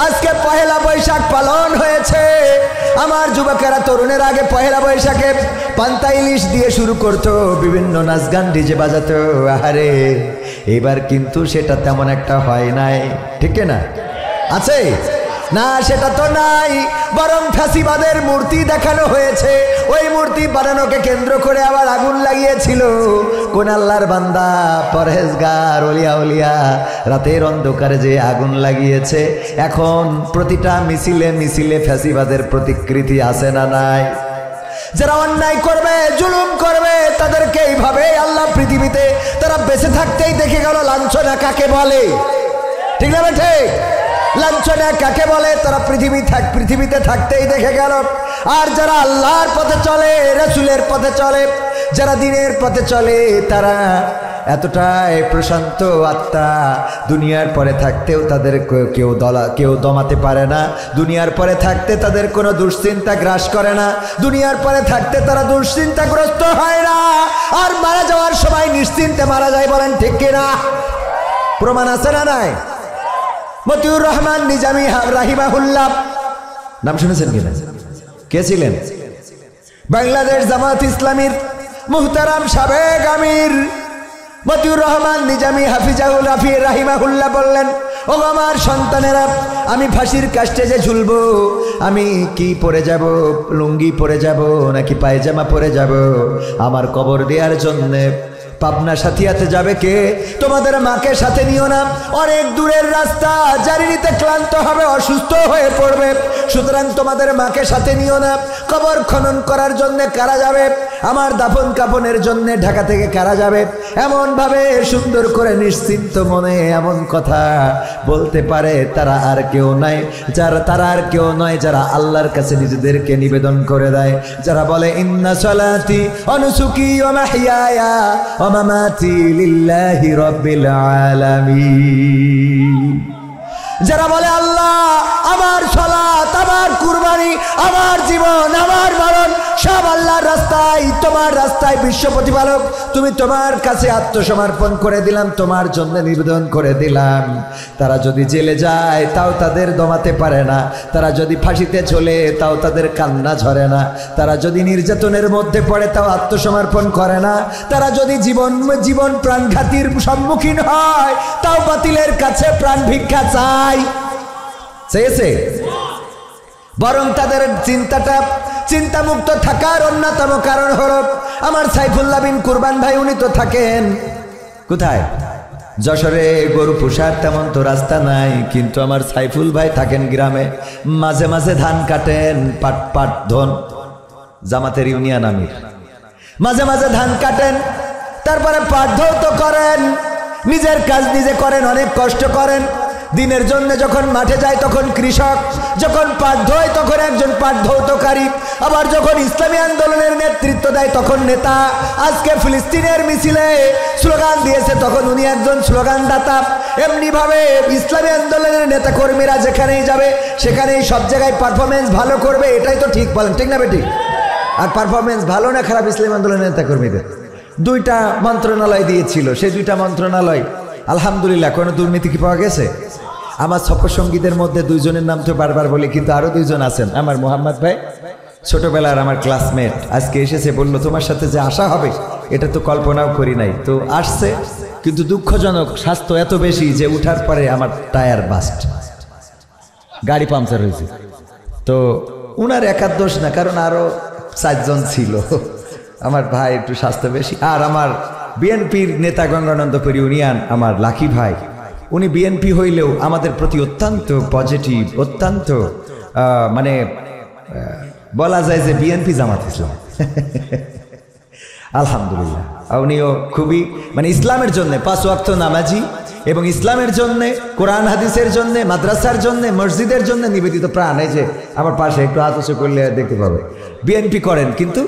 আজকে পহেলা বৈশাখ পালন হয়েছে। আমার যুবকেরা তরুণের আগে পহেলা বৈশাখে পান্তা ইলিশ দিয়ে শুরু করতো, বিভিন্ন নাচ গান ডিজে বাজাতো। আরে এবার কিন্তু সেটা তেমন একটা হয় নাই, ঠিক না? আছে না? সেটা তো নাই, বরং ফাঁসিবাদের মূর্তি দেখানো হয়েছে। ওই মূর্তি বানানোকে কেন্দ্র করে আবার আগুন লাগিয়েছিল কোন আল্লাহর বান্দা, পরহেজগার ওলিয়া উলিয়া, রাতের অন্ধকারে যে আগুন লাগিয়েছে। এখন প্রতিটা মিছিলে মিছিলে ফাঁসিবাদের প্রতিকৃতি আছে না নাই? যারা অন্যায় করবে, জুলুম করবে, তাদেরকে এইভাবে আল্লাহ পৃথিবীতে তারা বেঁচে থাকতেই দেখে গেল লাঞ্ছনা কাকে বলে, ঠিক না? ঠিক, লাঞ্ছনা কাকে বলে তারা পৃথিবীতে থাকতেই দেখে গেল। আর যারা আল্লাহর পথে চলে, রাসূলের পথে চলে, যারা দ্বীনের পথে চলে, তারা এতটাই প্রশান্ত আত্মা, দুনিয়ার পরে থাকতেও তাদের কেউ দমাতে পারে না। দুনিয়ার পরে থাকতে তাদের কোনো দুশ্চিন্তা গ্রাস করে না। দুনিয়ার পরে থাকতে তারা দুশ্চিন্তাগ্রস্ত হয় না। আর মারা যাওয়ার সময় নিশ্চিন্তে মারা যায়, বলেন ঠিক কিনা? প্রমাণ আছে না নাই? মতিউর রহমান নিজামী রাহিমাহুল্লাহ নাম শুনেছেন কিনা? কে ছিলেন? বাংলাদেশ জামাত ইসলামীর মুহতারাম সাবেক আমির মতিউর রহমান নিজামী হাফিজাহুল রাফি রাহিমাহুল্লাহ বললেন, ও আমার সন্তানেরা, আমি ফাঁসির কাস্টে যে ঝুলবো, আমি কি পরে যাব? লুঙ্গি পরে যাব নাকি পায়জামা পরে যাব? আমার কবর দেওয়ার জন্যে পাবনা সাথিয়াতে যাবে কে? তোমাদের মাকে সাথে নিও না, অনেক দূরের রাস্তা, জার্নিতে ক্লান্ত হবে, অসুস্থ হয়ে পড়বে। সুতরাং তোমাদের মাকে সাথে নিও না। কবর খনন করার জন্য কারা যাবে? আমার দাফন কাফনের জন্য ঢাকা থেকে কারা যাবে? এমন ভাবে সুন্দর করে নিশ্চিন্ত মনে এমন কথা বলতে পারে, তারা আর কেউ নাই, যারা আল্লাহর কাছে নিজেদেরকে নিবেদন করে দেয়, যারা বলে ইন্না সালাতি ওয়া নুসুকি ওয়া মাহইয়ায়া ওয়া মামাতি লিল্লাহি রাব্বিল আলামিন, যারা বলে আল্লাহ আমার সালাত, আমার কুরবানি, আমার জীবন, আমার মরণ সব আল্লাহর রাস্তায়, তোমার রাস্তায় বিশ্ব প্রতিপালক, তুমি তোমার কাছে আত্মসমর্পণ করে দিলাম, তোমার জন্য নিবেদন করে দিলাম। তারা যদি জেলে যায় তাও তাদের দমাতে পারে না, তারা যদি ফাঁসিতে চলে তাও তাদের কান্না ঝরে না, তারা যদি নির্যাতনের মধ্যে পড়ে তাও আত্মসমর্পণ করে না, তারা যদি জীবন প্রাণঘাতীর সম্মুখীন হয় তাও বাতিলের কাছে প্রাণ ভিক্ষা চায়, চেয়েছে। বরং তাদের চিন্তামুক্ত থাকার অন্যতম কারণ হল আমার সাইফুল্লাহ বিন কুরবান ভাই, উনি তো থাকেন কোথায়? যশোরে। গরু পোষার তেমন তো রাস্তা নাই, কিন্তু আমার সাইফুল ভাই থাকেন গ্রামে। মাঝে মাঝে ধান কাটেন, পাট ধন, জামাতের ইউনিয়ন আমির। মাঝে মাঝে ধান কাটেন, তারপরে পাট ধৌত করেন, নিজের কাজ নিজে করেন, অনেক কষ্ট করেন। দিনের জন্য যখন মাঠে যায় তখন কৃষক, যখন পাট ধোয় তখন একজন পাট ধৌতকারী, আবার যখন ইসলামী আন্দোলনের নেতৃত্ব দেয় তখন নেতা। আজকে ফিলিস্তিনের মিছিলে স্লোগান দিয়েছে তখন উনি একজন স্লোগানদাতা। এমনিভাবে ইসলামী আন্দোলনের নেতা কর্মীরা যেখানেই যাবে সেখানেই সব জায়গায় পারফরমেন্স ভালো করবে, এটাই তো ঠিক, বলেন ঠিক না বেটি? আর পারফরমেন্স ভালো না খারাপ ইসলামী আন্দোলনের নেতা কর্মীদের? দুইটা মন্ত্রণালয় দিয়েছিল, সেই দুইটা মন্ত্রণালয় আলহামদুলিল্লাহ কোনো দুর্নীতি কি পাওয়া গেছে? আমার সফরসঙ্গীদের মধ্যে দুইজনের নাম তো বারবার বলি, কিন্তু আরো দুইজন আছেন। আমার মোহাম্মদ ভাই ছোটবেলার আমার ক্লাসমেট, আজকে এসেছে, বলল তোমার সাথে যে আসা হবে এটা তো কল্পনাও করি নাই। তো আসছে, কিন্তু দুঃখজনক স্বাস্থ্য এত বেশি যে উঠার পরে আমার টায়ার বাস্ট, গাড়ি পাংচার হয়েছে। তো উনার একার দোষ না, কারণ আরো 4 জন ছিল। আমার ভাই একটু স্বাস্থ্য বেশি। আর আমার বিএনপির নেতা গঙ্গানন্দপুর ইউনিয়ন আমার লাকি ভাই, উনি বিএনপি হইলেও আমাদের প্রতি অত্যন্ত পজিটিভ, অত্যন্ত মানে বলা যায় যে বিএনপি জামাত ইসলাম। আলহামদুলিল্লাহ, উনিও খুবই মানে ইসলামের জন্য 5 ওয়াক্ত নামাজি এবং ইসলামের জন্য, কোরআন হাদিসের জন্য, মাদ্রাসার জন্য, মসজিদের জন্য নিবেদিত প্রাণ। এই যে আমার পাশে একটু হাত উঁচু করলে দেখতে পাবে, বিএনপি করেন কিন্তু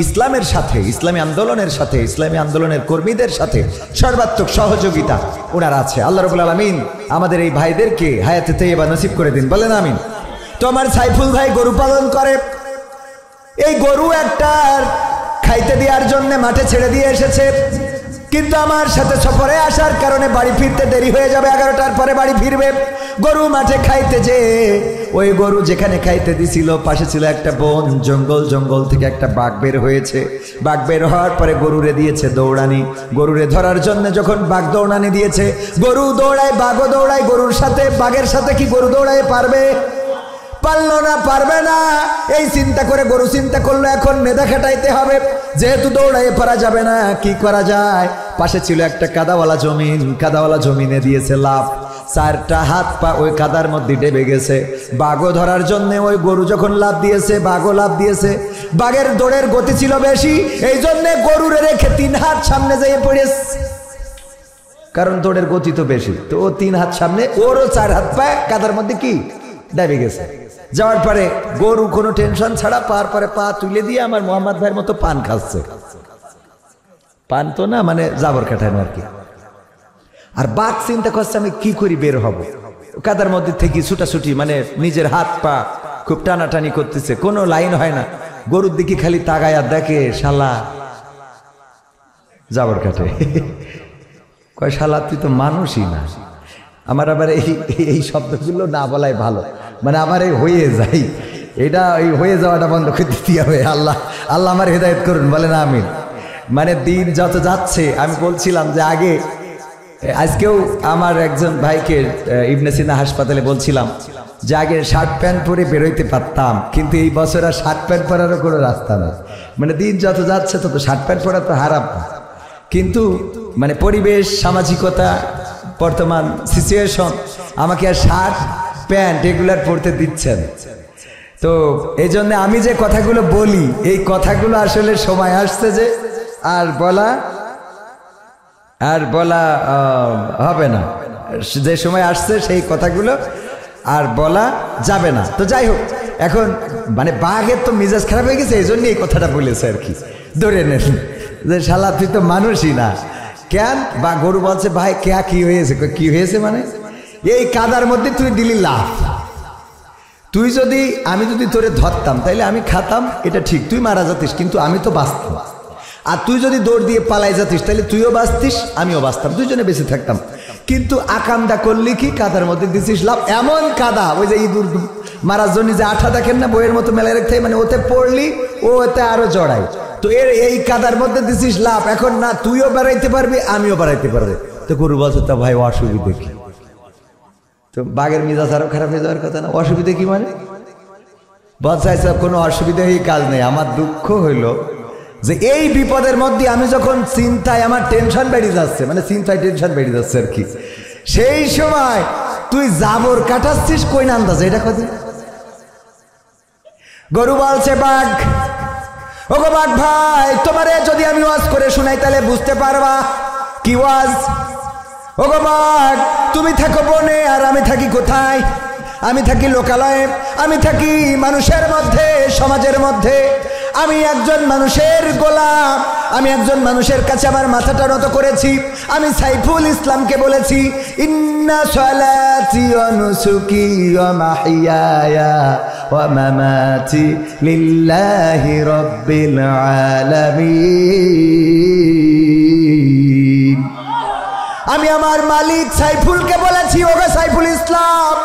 ইসলামের সাথে, ইসলামী আন্দোলনের সাথে, ইসলামী আন্দোলনের কর্মীদের সাথে সর্বাত্মক সহযোগিতা ওনার আছে। আল্লাহ রাব্বুল আলামিন আমাদের এই ভাইদেরকে হায়াতে তাইয়্যিবা নসিব করে দিন, বলেন আমিন। তো আমার সাইফুল ভাই গরু পালন করে, এই গরু একটা খাইতে দেওয়ার জন্য মাঠে ছেড়ে দিয়ে এসেছে। কিন্তু আমার সাথে সফরে আসার কারণে বাড়ি ফিরতে দেরি হয়ে যাবে, 11টার পরে বাড়ি ফিরবে। গরু মাঠে খাইতে যে ওই গরু যেখানে খাইতে দিছিল পাশে ছিল একটা বন, জঙ্গল থেকে একটা বাঘ বের হয়েছে। বাঘ বের হওয়ার পরে গরুরে দিয়েছে দৌড়ানি। গরুরে ধরার জন্য যখন বাঘ দৌড়ানি দিয়েছে, গরু দৌড়ায়, বাঘও দৌড়ায় গরুর সাথে। বাঘের সাথে কি গরু দৌড়ায় পারবে? পারলো না, পারবে না। এই চিন্তা করে গরু চিন্তা করলো এখন মেধা খাটাইতে হবে, যেহেতু দৌড়াইয়ে পারা যাবে না, কি করা যায়? পাশে ছিল একটা কাদাওয়ালা জমিন, কাদাওয়ালা জমিনে দিয়েছে লাফ। 4টা হাত পা ওই কাদার মধ্যে ডেবে গেছে। বাঘও ধরার জন্য ওই গরু যখন লাফ দিয়েছে, বাঘও লাফ দিয়েছে। বাঘের দৌড়ের গতি ছিল বেশি, এই জন্য গরুরে রেখে 3 হাত সামনে যেয়ে পড়েছে, কারণ দৌড়ের গতি তো বেশি। তো ও 3 হাত সামনে, ওরও 4 হাত পা কাদার মধ্যে কি ডেবে গেছে। যাওয়ার পরে গরু কোনো টেনশন ছাড়া পার পরে পা তুলে দিয়ে আমার মোহাম্মদ ভাইয়ের মতো পান খাচ্ছে। পান তো না, মানে জাবর কাটানো আর কি। আর বাঘ চিন্তা করছে আমি কি করি বের হব, কাদার মধ্যে থেকে ছুটাছুটি, মানে নিজের হাত পা খুব টানাটানি করতেছে, কোনো লাইন হয় না। গরুর দিকে খালি তাকায় আর দেখে শালা জাবর কাটে। কয় শালা তুই তো মানুষই না। আমার আবার এই শব্দগুলো না বলাই ভালো, মানে আমার এই হয়ে যাই, এটা এই হয়ে যাওয়াটা বন্ধ করে দিতে হবে। আল্লাহ আমার হেদায়েত করুন, বলেন আমিন। মানে দিন যত যাচ্ছে, আমি বলছিলাম যে আজকেও আমার একজন ভাইকে ইবনে সিনা হাসপাতালে বলছিলাম যে আগে শার্ট প্যান্ট পরে বেরোইতে পারতাম, কিন্তু এই বছর আর শার্ট প্যান্ট পরারও কোনো রাস্তা নেই। মানে দিন যত যাচ্ছে তত শার্ট প্যান্ট পরা তো হারাম, কিন্তু মানে পরিবেশ, সামাজিকতা, বর্তমান সিচুয়েশন আমাকে আর শার্ট প্যান্ট এগুলার পরতে দিচ্ছেন। তো এই জন্য আমি যে কথাগুলো বলি, এই কথাগুলো আসলে সময় আসছে যে আর বলা হবে না। যে সময় আসছে সেই কথাগুলো আর বলা যাবে না। তো যাই হোক, এখন মানে বাঘের তো মেজাজ খারাপ হয়ে গেছে, এই জন্য এই কথাটা বলেছে আর কি। ধরে নেন যে শালা তুই তো মানুষই না। কেন? বা গরু বলছে ভাই কি হয়েছে? কি হয়েছে মানে এই কাদার মধ্যে তুই দিলি লাফ। আমি যদি তোরে ধরতাম তাইলে আমি খাতাম, এটা ঠিক, তুই মারা যাতিস, কিন্তু আমি তো বাঁচতাম। আর তুই যদি দৌড় দিয়ে পালাই যাতিস তাহলে তুইও বাঁচতিস, আমিও বাঁচতাম, দুইজনে বেঁচে থাকতাম। কিন্তু আকামদা করলি কি, কাদার মধ্যে দিছিস লাভ। এমন কাদা, ওই যে ইঁদুর মারার জন্য যে আঠা দেখেন না বইয়ের মতো মেলায় রাখতে, মানে ওতে পড়লি ও ওতে আরো জড়াই। তো এই কাদার মধ্যে দিছিস লাভ। এখন না তুইও বেড়াইতে পারবি, আমিও বেড়াইতে পারবি। তো গরু বলছে তা ভাই অসুবিধে কি? তো বাঘের মেজাজ আরো খারাপ হয়ে যাওয়ার কথা না। অসুবিধা কি মানে? বলছে কোনো অসুবিধা এই কাজ নেই। আমার দুঃখ হইল যে এই বিপদের মধ্যে আমি যখন চিন্তায় আমার টেনশন বেড়ে যাচ্ছে, মানে চিন্তায় টেনশন বেড়ে যাচ্ছে আর কি, সেই সময় তুই জাবর কাটাচ্ছিস কই না আন্দাজে, এটা কথা। গরু বলছে বাঘ, ও গো বাঘ ভাই, তোমারে যদি আমি ওয়াজ করে শুনাই তাহলে বুঝতে পারবা কি ওয়াজ। ও গো বাঘ, তুমি থাকো বনে আর আমি থাকি কোথায়? আমি থাকি লোকালয়ে, আমি থাকি মানুষের মধ্যে, সমাজের মধ্যে। আমি একজন মানুষের গোলাম, আমি একজন মানুষের কাছে আমার মাথাটা নত করেছি। আমি সাইফুল ইসলামকে বলেছি ইন্না সালাতি ওয়া নুসুকি ওয়া মাহইয়ায়া ওয়া মামাতি লিল্লাহি রাব্বিল আলামিন। আমি আমার মালিক সাইফুলকে বলেছি, ওগো সাইফুল ইসলাম,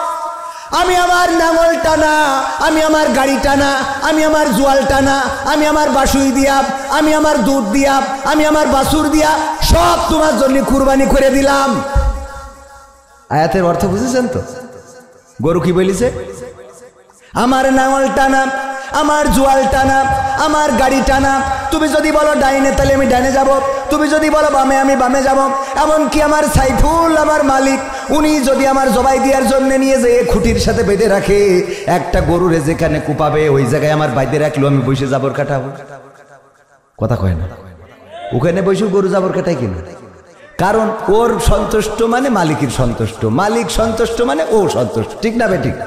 আমি আমার নাঙল টানা, আমি আমার গাড়ি টানা, আমি আমার জোয়াল টানা, আমি আমার বাসুই দিয়া, আমি আমার দুধ দিয়া, আমি আমার বাসুর দিয়া সব তোমার জন্য কুরবানি করে দিলাম। আয়াতের অর্থ বুঝেছেন তো? গরু কি বলিছে? আমার নাঙল টানা, আমার জোয়াল টানা, আমার গাড়ি টানা। তুমি যদি বলো ডাইনে তাহলে আমি ডাইনে যাব, তুমি যদি বলো বামে আমি বামে যাব। এমনকি আমার সাইফুল, আমার মালিক, উনি যদি আমার জবাই দেওয়ার জন্য নিয়ে যেয়ে খুঁটির সাথে বেঁধে রাখে, একটা গরুরে যেখানে কুপাবে ওই জায়গায় আমার বাইতে রাখলো, আমি বসে জাবর কাটাবো। কথা কয় না? ওখানে বসে গরু জাবর কাটাই কিনা? কারণ ওর সন্তুষ্ট মানে মালিকের সন্তুষ্ট, মালিক সন্তুষ্ট মানে ও সন্তুষ্ট, ঠিক না বেঠিক?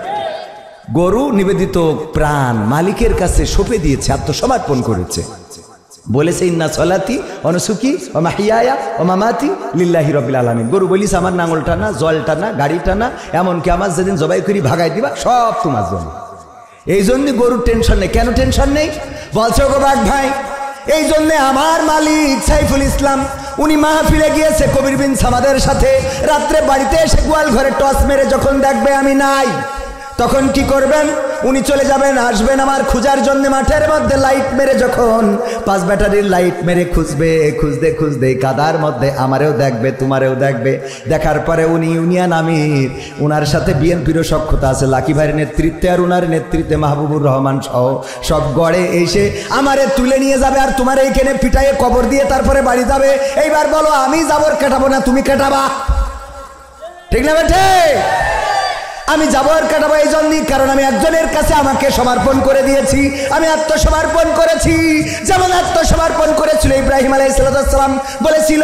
গরু নিবেদিত প্রাণ মালিকের কাছে সঁপে দিয়েছে, আত্মসমর্পণ করেছে, বলেছে ইন্না সলাতি ওয়া নুসুকি ওয়া মাহইয়ায়া ওয়া মামাতি লিল্লাহি রাব্বিল আলামিন। গরু বলিস আমার নাঙল টানা, জল টানা, গাড়ি টানা, এমনকি আমার যেদিন জবাই করি ভাগাই দিবা, সব তোমার জন্য। এই জন্য গরুর টেনশন নেই। কেন টেনশন নেই? বলছে গো বাঘ ভাই, এই জন্যে আমার মালিক সাইফুল ইসলাম উনি মাহফিলে গিয়েছে কবির বিন সামাদের সাথে। রাত্রে বাড়িতে এসে গোয়াল ঘরে টস মেরে যখন দেখবে আমি নাই, তখন কি করবেন? উনি চলে যাবেন, আসবেন আমার খুঁজার জন্য মাঠের মধ্যে লাইট মেরে, যখন 5 ব্যাটারির লাইট মেরে খুঁজবে, খুঁজতে খুঁজতে কাদার মধ্যে আমারেও দেখবে, তোমারেও দেখবে। দেখার পরে উনি ইউনিয়ন আমির, উনার সাথে বিএনপিরও সখ্যতা আছে, লাকি ভাইয়ের নেতৃত্বে আর উনার নেতৃত্বে মাহবুবুর রহমান সহ সব গড়ে এসে আমারে তুলে নিয়ে যাবে, আর তোমার এইখানে পিটাইয়ে কবর দিয়ে তারপরে বাড়ি যাবে। এইবার বলো, আমি জাবর কাটাবো না তুমি কাটাবা? ঠিক না বেঠে? আমি জাবর কাটাবো এই জন্যই, কারণ আমি একজনের কাছে আমাকে সমর্পণ করে দিয়েছি, আমি আত্মসমর্পণ করেছি। যেমন আত্মসমর্পণ করেছিল ইব্রাহিম আলাইহিস সালাম, বলেছিল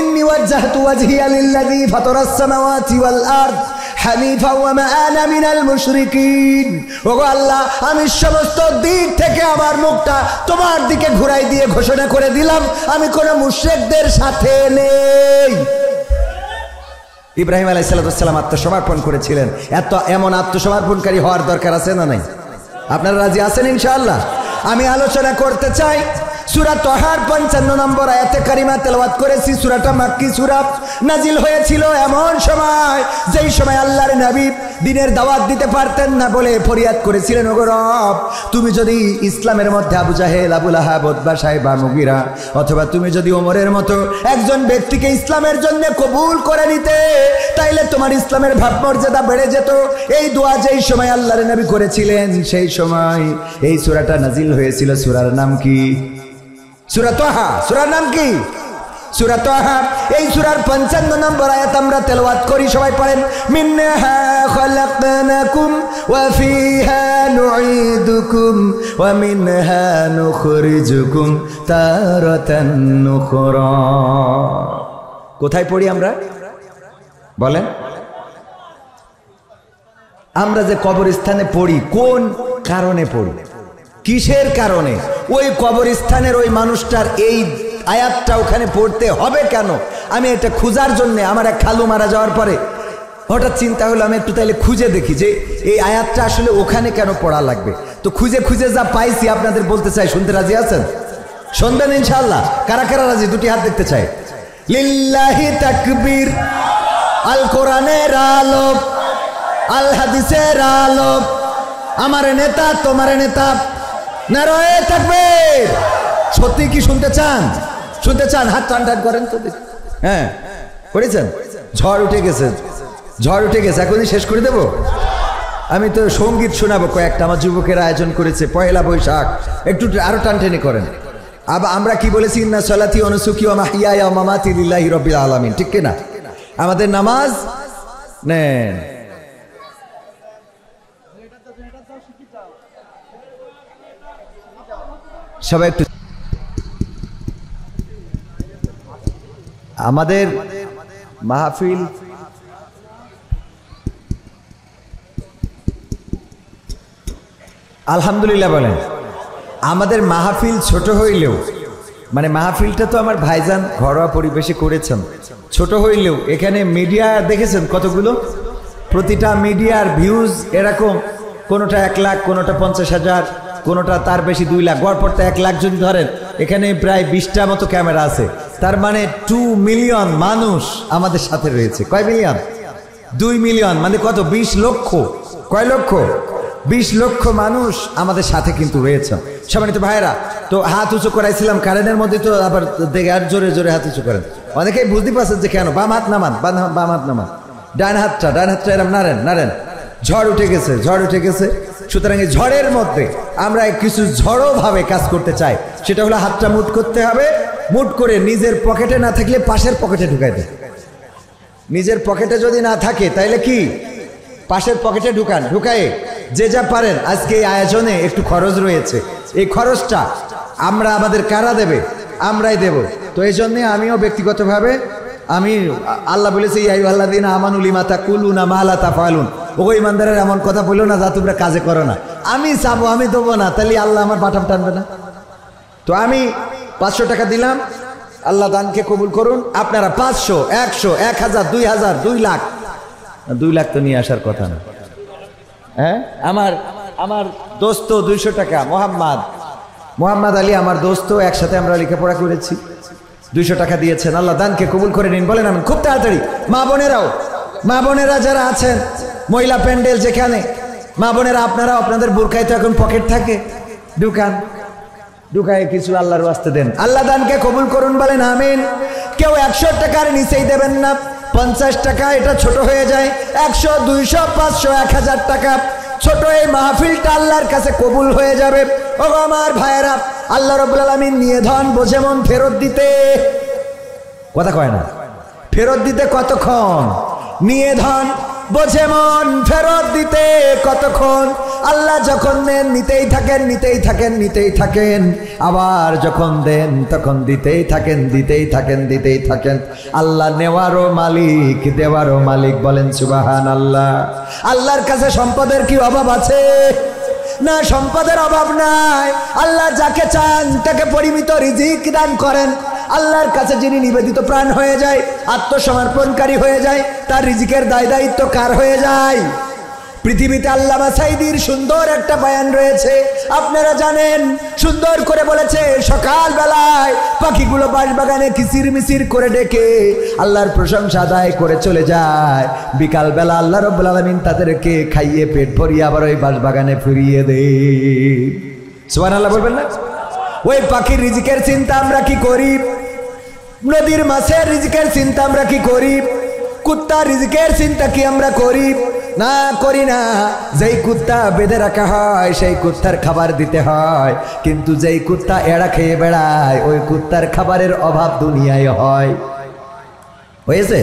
ইন্নী ওয়াজ্জাহতু ওয়াজহিয়া লিল্লাযী ফাতারাস সামাওয়াতি ওয়াল আরদ হানিফা ওয়া মা আনা মিনাল মুশরিকিন। ওগো আল্লাহ, আমি সমস্ত দিক থেকে আমার মুখটা তোমার দিকে ঘুরাই দিয়ে ঘোষণা করে দিলাম, আমি কোনো মুশরিকদের সাথে নেই। ইব্রাহিম আলাইহিস সালাম আত্মসমর্পণ করেছিলেন। এমন আত্মসমর্পণকারী হওয়ার দরকার আছে না নাই? আপনারা রাজি আছেন ইনশাআল্লাহ? আমি আলোচনা করতে চাই সূরা তাহার 55 নম্বর আয়াতে কারিমা তেলাওয়াত করেছি। সূরাটা মাক্কি সূরা, নাজিল হয়েছিল এমন সময় যেই সময় আল্লাহর নবী দ্বীনের দাওয়াত দিতে পারতেন না বলে ফরিয়াদ করেছিলেন, ওগো রব, তুমি যদি ইসলামের মধ্যে আবু জাহেল, আবু লাহাব, উতবা, সাইবা, মুগিরা, অথবা তুমি যদি ওমরের মতো একজন ব্যক্তিকে ইসলামের জন্য কবুল করে নিতে, তাইলে তোমার ইসলামের ভাবমর্যাদা বেড়ে যেত। এই দোয়া যেই সময় আল্লাহর নবী করেছিলেন, সেই সময় এই সূরাটা নাজিল হয়েছিল। সূরার নাম কি? সূরা তাহা। সূরার নাম কি? সূরা তাহা। এই সূরার 55 নম্বর আয়াত আমরা তেলাওয়াত করি, সবাই পড়েন। মিনহা খালাকনাকুম ওয়া ফিহা নুঈদুকুম ওয়া মিনহা নুখরিজুকুম তারাতান নুখরা। কোথায় পড়ি আমরা? বলেন। আমরা যে কবরস্থানে পড়ি, কোন কারণে পড়ি? কিসের কারণে? ওই কবরস্থানের ওই মানুষটার এই আয়াতটা ওখানে পড়তে হবে কেন? আমি এটা খুঁজার জন্য, আমার এক খালু মারা যাওয়ার পরে হঠাৎ চিন্তা হলো আমি একটু তাইলে খুঁজে দেখি যে এই আয়াতটা আসলে ওখানে কেন পড়া লাগবে। তো খুঁজে খুঁজে যা পাইছি আপনাদের বলতে চাই, শুনতে রাজি আছেন? শুনবেন ইনশাআল্লাহ? কারা কারা রাজি? দুটি হাত দেখতে চাই। লিল্লাহি তাকবীর। আল কোরআনের আলো, আল হাদিসের আলো, আমার নেতা তোমার নেতা, নারায়ে তাকবীর। সত্যি কি শুনতে চান? শুনতে চান? হাত টান টান করেন তো। হ্যাঁ, করেছেন? ঝড় উঠে গেছে, ঝড় উঠে গেছে, এখনই শেষ করে দেব। আমি তো সঙ্গীত শোনাবো কয়েকটা, আমার যুবকেরা আয়োজন করেছে, পয়লা বৈশাখ, একটু আরো টান টেনে করেন। আমরা কি বলেছি? ইন্না সলাতি ওয়া নুসুকি ওয়া মাহইয়ায়া ওয়া মামাতি লিল্লাহি রাব্বিল আলামিন। ঠিক কিনা? আমাদের নামাজ নেন। সবাই একটু। আমাদের মাহফিল আলহামদুলিল্লাহ বলেন। আমাদের মাহফিল ছোট হইলেও, মানে মাহফিলটা তো আমার ভাইজান ঘরোয়া পরিবেশে করেছেন, ছোট হইলেও এখানে মিডিয়া দেখেছেন কতগুলো? প্রতিটা মিডিয়ার ভিউজ এরকম, কোনোটা 1 লাখ, কোনোটা 50,000, কোনোটা তার বেশি 2 লাখ, গড়পড়তে 1 লাখ যদি ধরেন, এখানে প্রায় 20টা মতো ক্যামেরা আছে। তার মানে 2 মিলিয়ন মানুষ আমাদের সাথে রয়েছে। কয় মিলিয়ন? 2 মিলিয়ন, মানে কত? 20 লক্ষ। কয় লক্ষ? 20 লক্ষ মানুষ আমাদের সাথে কিন্তু রয়েছে। সম্মানিত ভাইরা, তো হাত উঁচু করাইছিলাম কারেন্টের মধ্যে, তো আবার দেখে আর জোরে জোরে হাত উঁচু করেন। অনেকেই বুঝতে পারছেন যে কেন। বাম হাত নামান, বাম হাত নামান, ডান হাতটা এরম নাড়েন নাড়েন। ঝড় উঠে গেছে, ঝড় উঠে গেছে। সুতরাং এই ঝড়ের মধ্যে আমরা কিছু ঝড়ো ভাবে কাজ করতে চাই। সেটা হলো হাতটা মুট করতে হবে, মুট করে নিজের পকেটে না থাকলে পাশের পকেটে ঢুকাই দেয়। নিজের পকেটে যদি না থাকে তাইলে কি পাশের পকেটে ঢুকান, ঢুকায়ে যে যা পারেন। আজকে এই আয়োজনে একটু খরচ রয়েছে, এই খরচটা আমরা আমাদের কারা দেবে? আমরাই দেব। তো এই জন্যে আমিও ব্যক্তিগতভাবে, আমি আল্লাহ বলেছে ইয়া আইয়ুহাল্লাযীনা আমানু লিমা তাকুলুনা মা লা তাফআলুন, ও ইমানদারের এমন কথা বলো না যা তোমরা কাজে করো না। আমি চাবো, আমি দেবো না, তাহলে আল্লাহ আমার বাটাম টানবে না। তো আমি 500 টাকা দিলাম, আল্লাহ দানকে কবুল করুন। আপনারা 500, 100, 1000, 2000, 2 লাখ, 2 লাখ তো নিয়ে আসার কথা না। হ্যাঁ, আমার দোস্ত 200 টাকা, মোহাম্মদ আলী আমার দোস্ত, একসাথে আমরা লেখাপড়া করেছি। 200 টাকা দিয়েছেন, আল্লাহ দানকে কবুল করে নিন, বলেন আমিন। খুব তাড়াতাড়ি মা বোনেরা যারা আছেন, মহিলা প্যান্ডেল যেখানে, মা বোনেরা আপনারা আপনাদের বোরকায় তো এখন পকেট থাকে, ঢুকায় কিছু আল্লাহর ওয়াস্তে দেন, আল্লাহ দানকে কবুল করুন, বলেন আমিন। কেউ 100 টাকার নিচেই দেবেন না, 50 টাকা এটা ছোট হয়ে যায়, 100, 200, 500, 1000 টাকা ছোট এই মাহফিলটা আল্লাহর কাছে কবুল হয়ে যাবে। ও আমার ভাইয়েরা, আল্লাহ রাব্বুল আলামিন নিয়ে ধন বোঝে মন ফেরত দিতে কথা কয় না, ফেরত দিতে কতক্ষণ, নিয়ে ধন বোঝে মন ফেরত দিতে কতক্ষণ। আল্লাহ যখন দেন নিতেই থাকেন, আবার যখন দেন তখন দিতেই থাকেন। আল্লাহ নেওয়ারও মালিক, দেওয়ারও মালিক, বলেন সুবহানাল্লাহ। আল্লাহর কাছে সম্পদের কি অভাব আছে? না, সম্পদের অভাব নাই। আল্লাহ যাকে চান তাকে পরিমিত রিজিক দান করেন। আল্লাহর কাছে যিনি নিবেদিত প্রাণ হয়ে যায়, আত্মসমর্পণকারী হয়ে যায়, তার রিজিকের দায় দায়িত্ব কার হয়ে যায়? পৃথিবীতে আল্লামা সাঈদীর সুন্দর একটা বয়ান রয়েছে, আপনারা জানেন, সুন্দর করে বলেছে, সকাল বেলায় পাখিগুলো বাঁশবাগানে কিচিরমিচির করে ডেকে আল্লাহর প্রশংসা আদায় করে চলে যায়, বিকাল বেলা আল্লাহ রাব্বুল আলামিন তাদেরকে খাইয়ে পেট ভরিয়ে আবার ওই বাঁশবাগানে ফিরিয়ে দেয়। সুবহানাল্লাহ বলবেন না? ওই পাখির রিজিকের চিন্তা আমরা কি করি? নদীর মাছের রিজিকের চিন্তা আমরা কি করি? কুত্তার রিজিকের চিন্তা কি আমরা করি? না, করি না। যেই কুত্তা বেঁধে রাখা হয় সেই কুত্তার খাবার দিতে হয়, কিন্তু যেই কুত্তা এড়া খেয়ে বেড়ায় ওই কুত্তার খাবারের অভাব দুনিয়ায় হয়, হয়েছে?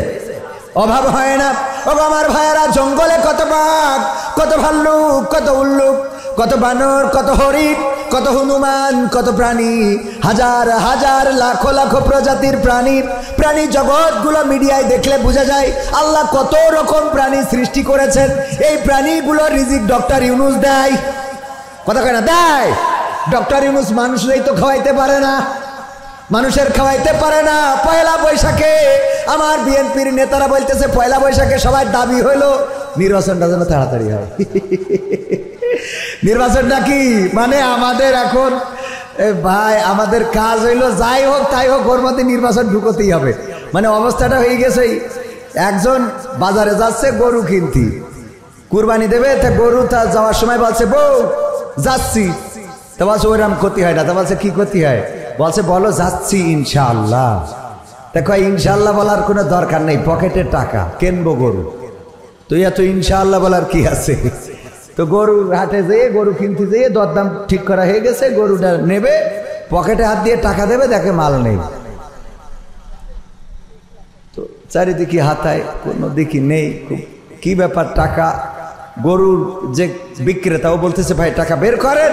অভাব হয় না। ও আমার ভাইয়েরা, জঙ্গলে কত বাঘ, কত ভাল্লুক, কত উল্লুক, কত বানর, কত হরিণ, কত হনুমান, কত প্রাণী, হাজার হাজার লাখো লাখো প্রজাতির প্রাণী জগৎগুলো মিডিয়ায় দেখলে বোঝা যায় আল্লাহ কত রকম প্রাণী সৃষ্টি করেছেন। এই প্রাণীগুলোর রিজিক ডক্টর ইউনূস দেয়, কথা কয় না? দেয়। ডক্টর ইউনূস মানুষরাই তো খাওয়াইতে পারে না, মানুষের খাওয়াইতে পারে না। পয়লা বৈশাখে আমার বিএনপির নেতারা বলতেছে, পয়লা বৈশাখে সবার দাবি হইলো নির্বাচনটা যেন তাড়াতাড়ি হয়। নির্বাচনটা কি মানে আমাদের এখন ভাই, আমাদের কাজ হইলো যাই হোক তাই হোক ওর মধ্যে নির্বাচন ঢুকতেই হবে। মানে অবস্থাটা হয়ে গেছে, একজন বাজারে যাচ্ছে গরু কিনতে, কুরবানি দেবে, তা গরু তা যাওয়ার সময় বলছে, বউ যাচ্ছি, তা বলছে ওইরকম ক্ষতি হয় না, তা বলছে কি ক্ষতি হয়? বলছে বলো যাচ্ছি ইনশাআল্লাহ। দেখো ইনশাআল্লাহ বলার কোনো দরকার নেই, পকেটে টাকা, কিনবো গরু, তো এত ইনশাআল্লাহ বলার কি আছে? তো গরু হাটে যেয়ে গরু কিনতে যেয়ে দরদাম ঠিক করা হয়ে গেছে, গরুটা নেবে, পকেটে হাত দিয়ে টাকা দেবে, দেখে মাল নেই, তো চারিদিকে হাতায়, কোনো দিকে নেই, কি ব্যাপার? টাকা, গরুর যে বিক্রেতা ও বলতেছে ভাই টাকা বের করেন,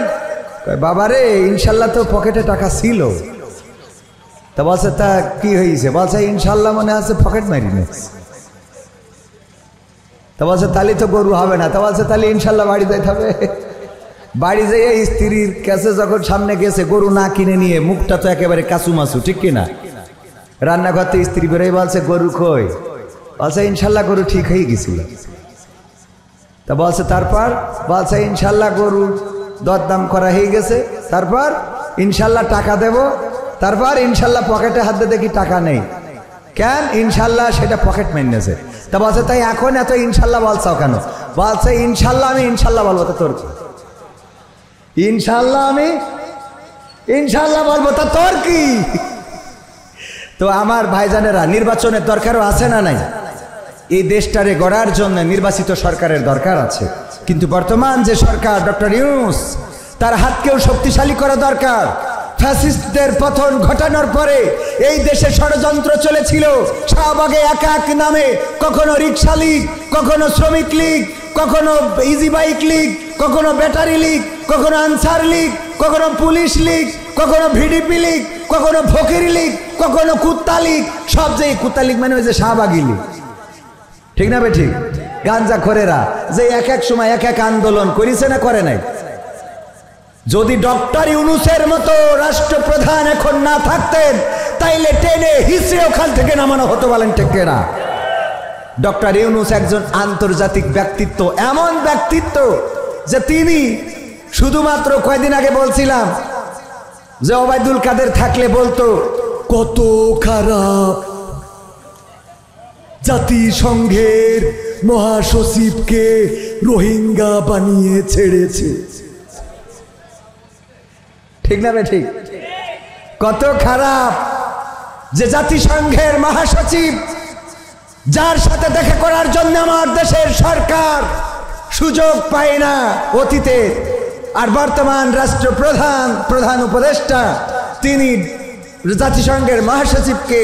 বাবারে ইনশাল্লাহ তো পকেটে টাকা ছিল। তা বলছে তা কি হয়েছে? বলছে ইনশাল্লাহ মনে আছে পকেট মারি নেছে। তা বলছে তাহলে তো গরু হবে না। তা বলছে তাহলে ইনশাল্লাহ বাড়ি যাইতে হবে। বাড়ি যেয়ে স্ত্রীর কাছে যখন সামনে গেছে, গরু না কিনে নিয়ে, মুখটা তো একেবারে কাচুমাচু, ঠিক কিনা? রান্নাঘর থেকে স্ত্রী বেরোয় বলছে গরু কই? বলছে ইনশাল্লাহ গরু ঠিক হয়ে গেছিল। তা বলছে তারপর? বলছে ইনশাল্লাহ গরু দরদাম করা হয়ে গেছে, তারপর ইনশাল্লাহ টাকা দেব, তারপর ইনশাল্লাহ পকেটে হাত দিয়ে দেখি টাকা নেই। কেন? ইনশাল্লাহ সেটা পকেট মেনেছে। তা বলছে তাই এখন এত ইনশাল্লাহ বলছো কেন? বলছে ইনশাল্লাহ আমি ইনশাল্লাহ বলবো। তা তোর কি? ইনশাল্লাহ আমি ইনশাল্লাহ বলবো, তা তোর কি? তো আমার ভাইজানেরা, নির্বাচনের দরকারও আছে না নাই? এই দেশটারে গড়ার জন্য নির্বাচিত সরকারের দরকার আছে, কিন্তু বর্তমান যে সরকার ডক্টর ইউনূস, তার হাতকেও শক্তিশালী করা দরকার। ফ্যাসিস্টদের পতন ঘটানোর পরে এই দেশে ষড়যন্ত্র চলেছিল, শাহবাগে এক এক নামে, কখনো রিক্সা লীগ, কখনো শ্রমিক লীগ, কখনো ইজি বাইক লীগ, কখনো ব্যাটারি লীগ, কখনো আনসার লীগ, কখনো পুলিশ লীগ, কখনো ভিডিপি লীগ, কখনো ফকির লীগ, কখনো কুত্তা লীগ। সব যে কুত্তা লীগ মানে ওই যে শাহবাগী লীগ, ঠিক না? ঠিক। গাঞ্জা খোরেরা যে এক এক সময় এক এক আন্দোলন করেছে না করে নাই? যদি ডক্টর ইউনূসের মতো রাষ্ট্রপ্রধান এখন না থাকতেন, তাইলে টেনে হিসেবে ওখান থেকে নামানো হতো, বলেন ঠিক না? ডক্টর ইউনূস একজন আন্তর্জাতিক ব্যক্তিত্ব, এমন ব্যক্তিত্ব যে তিনি শুধুমাত্র কয়দিন আগে বলছিলাম যে ওবায়দুল কাদের থাকলে বলতো কত খারাপ, জাতিসংঘের মহাসচিবকে রোহিঙ্গা বানিয়ে ছেড়েছে। ঠিক না ঠিক? কত খারাপ যে জাতিসংঘের মহাসচিব, যার সাথে দেখা করার জন্য আমার দেশের সরকার সুযোগ পায় না অতীতে, আর বর্তমান রাষ্ট্রপ্রধান, প্রধান উপদেষ্টা, তিনি জাতিসংঘের মহাসচিবকে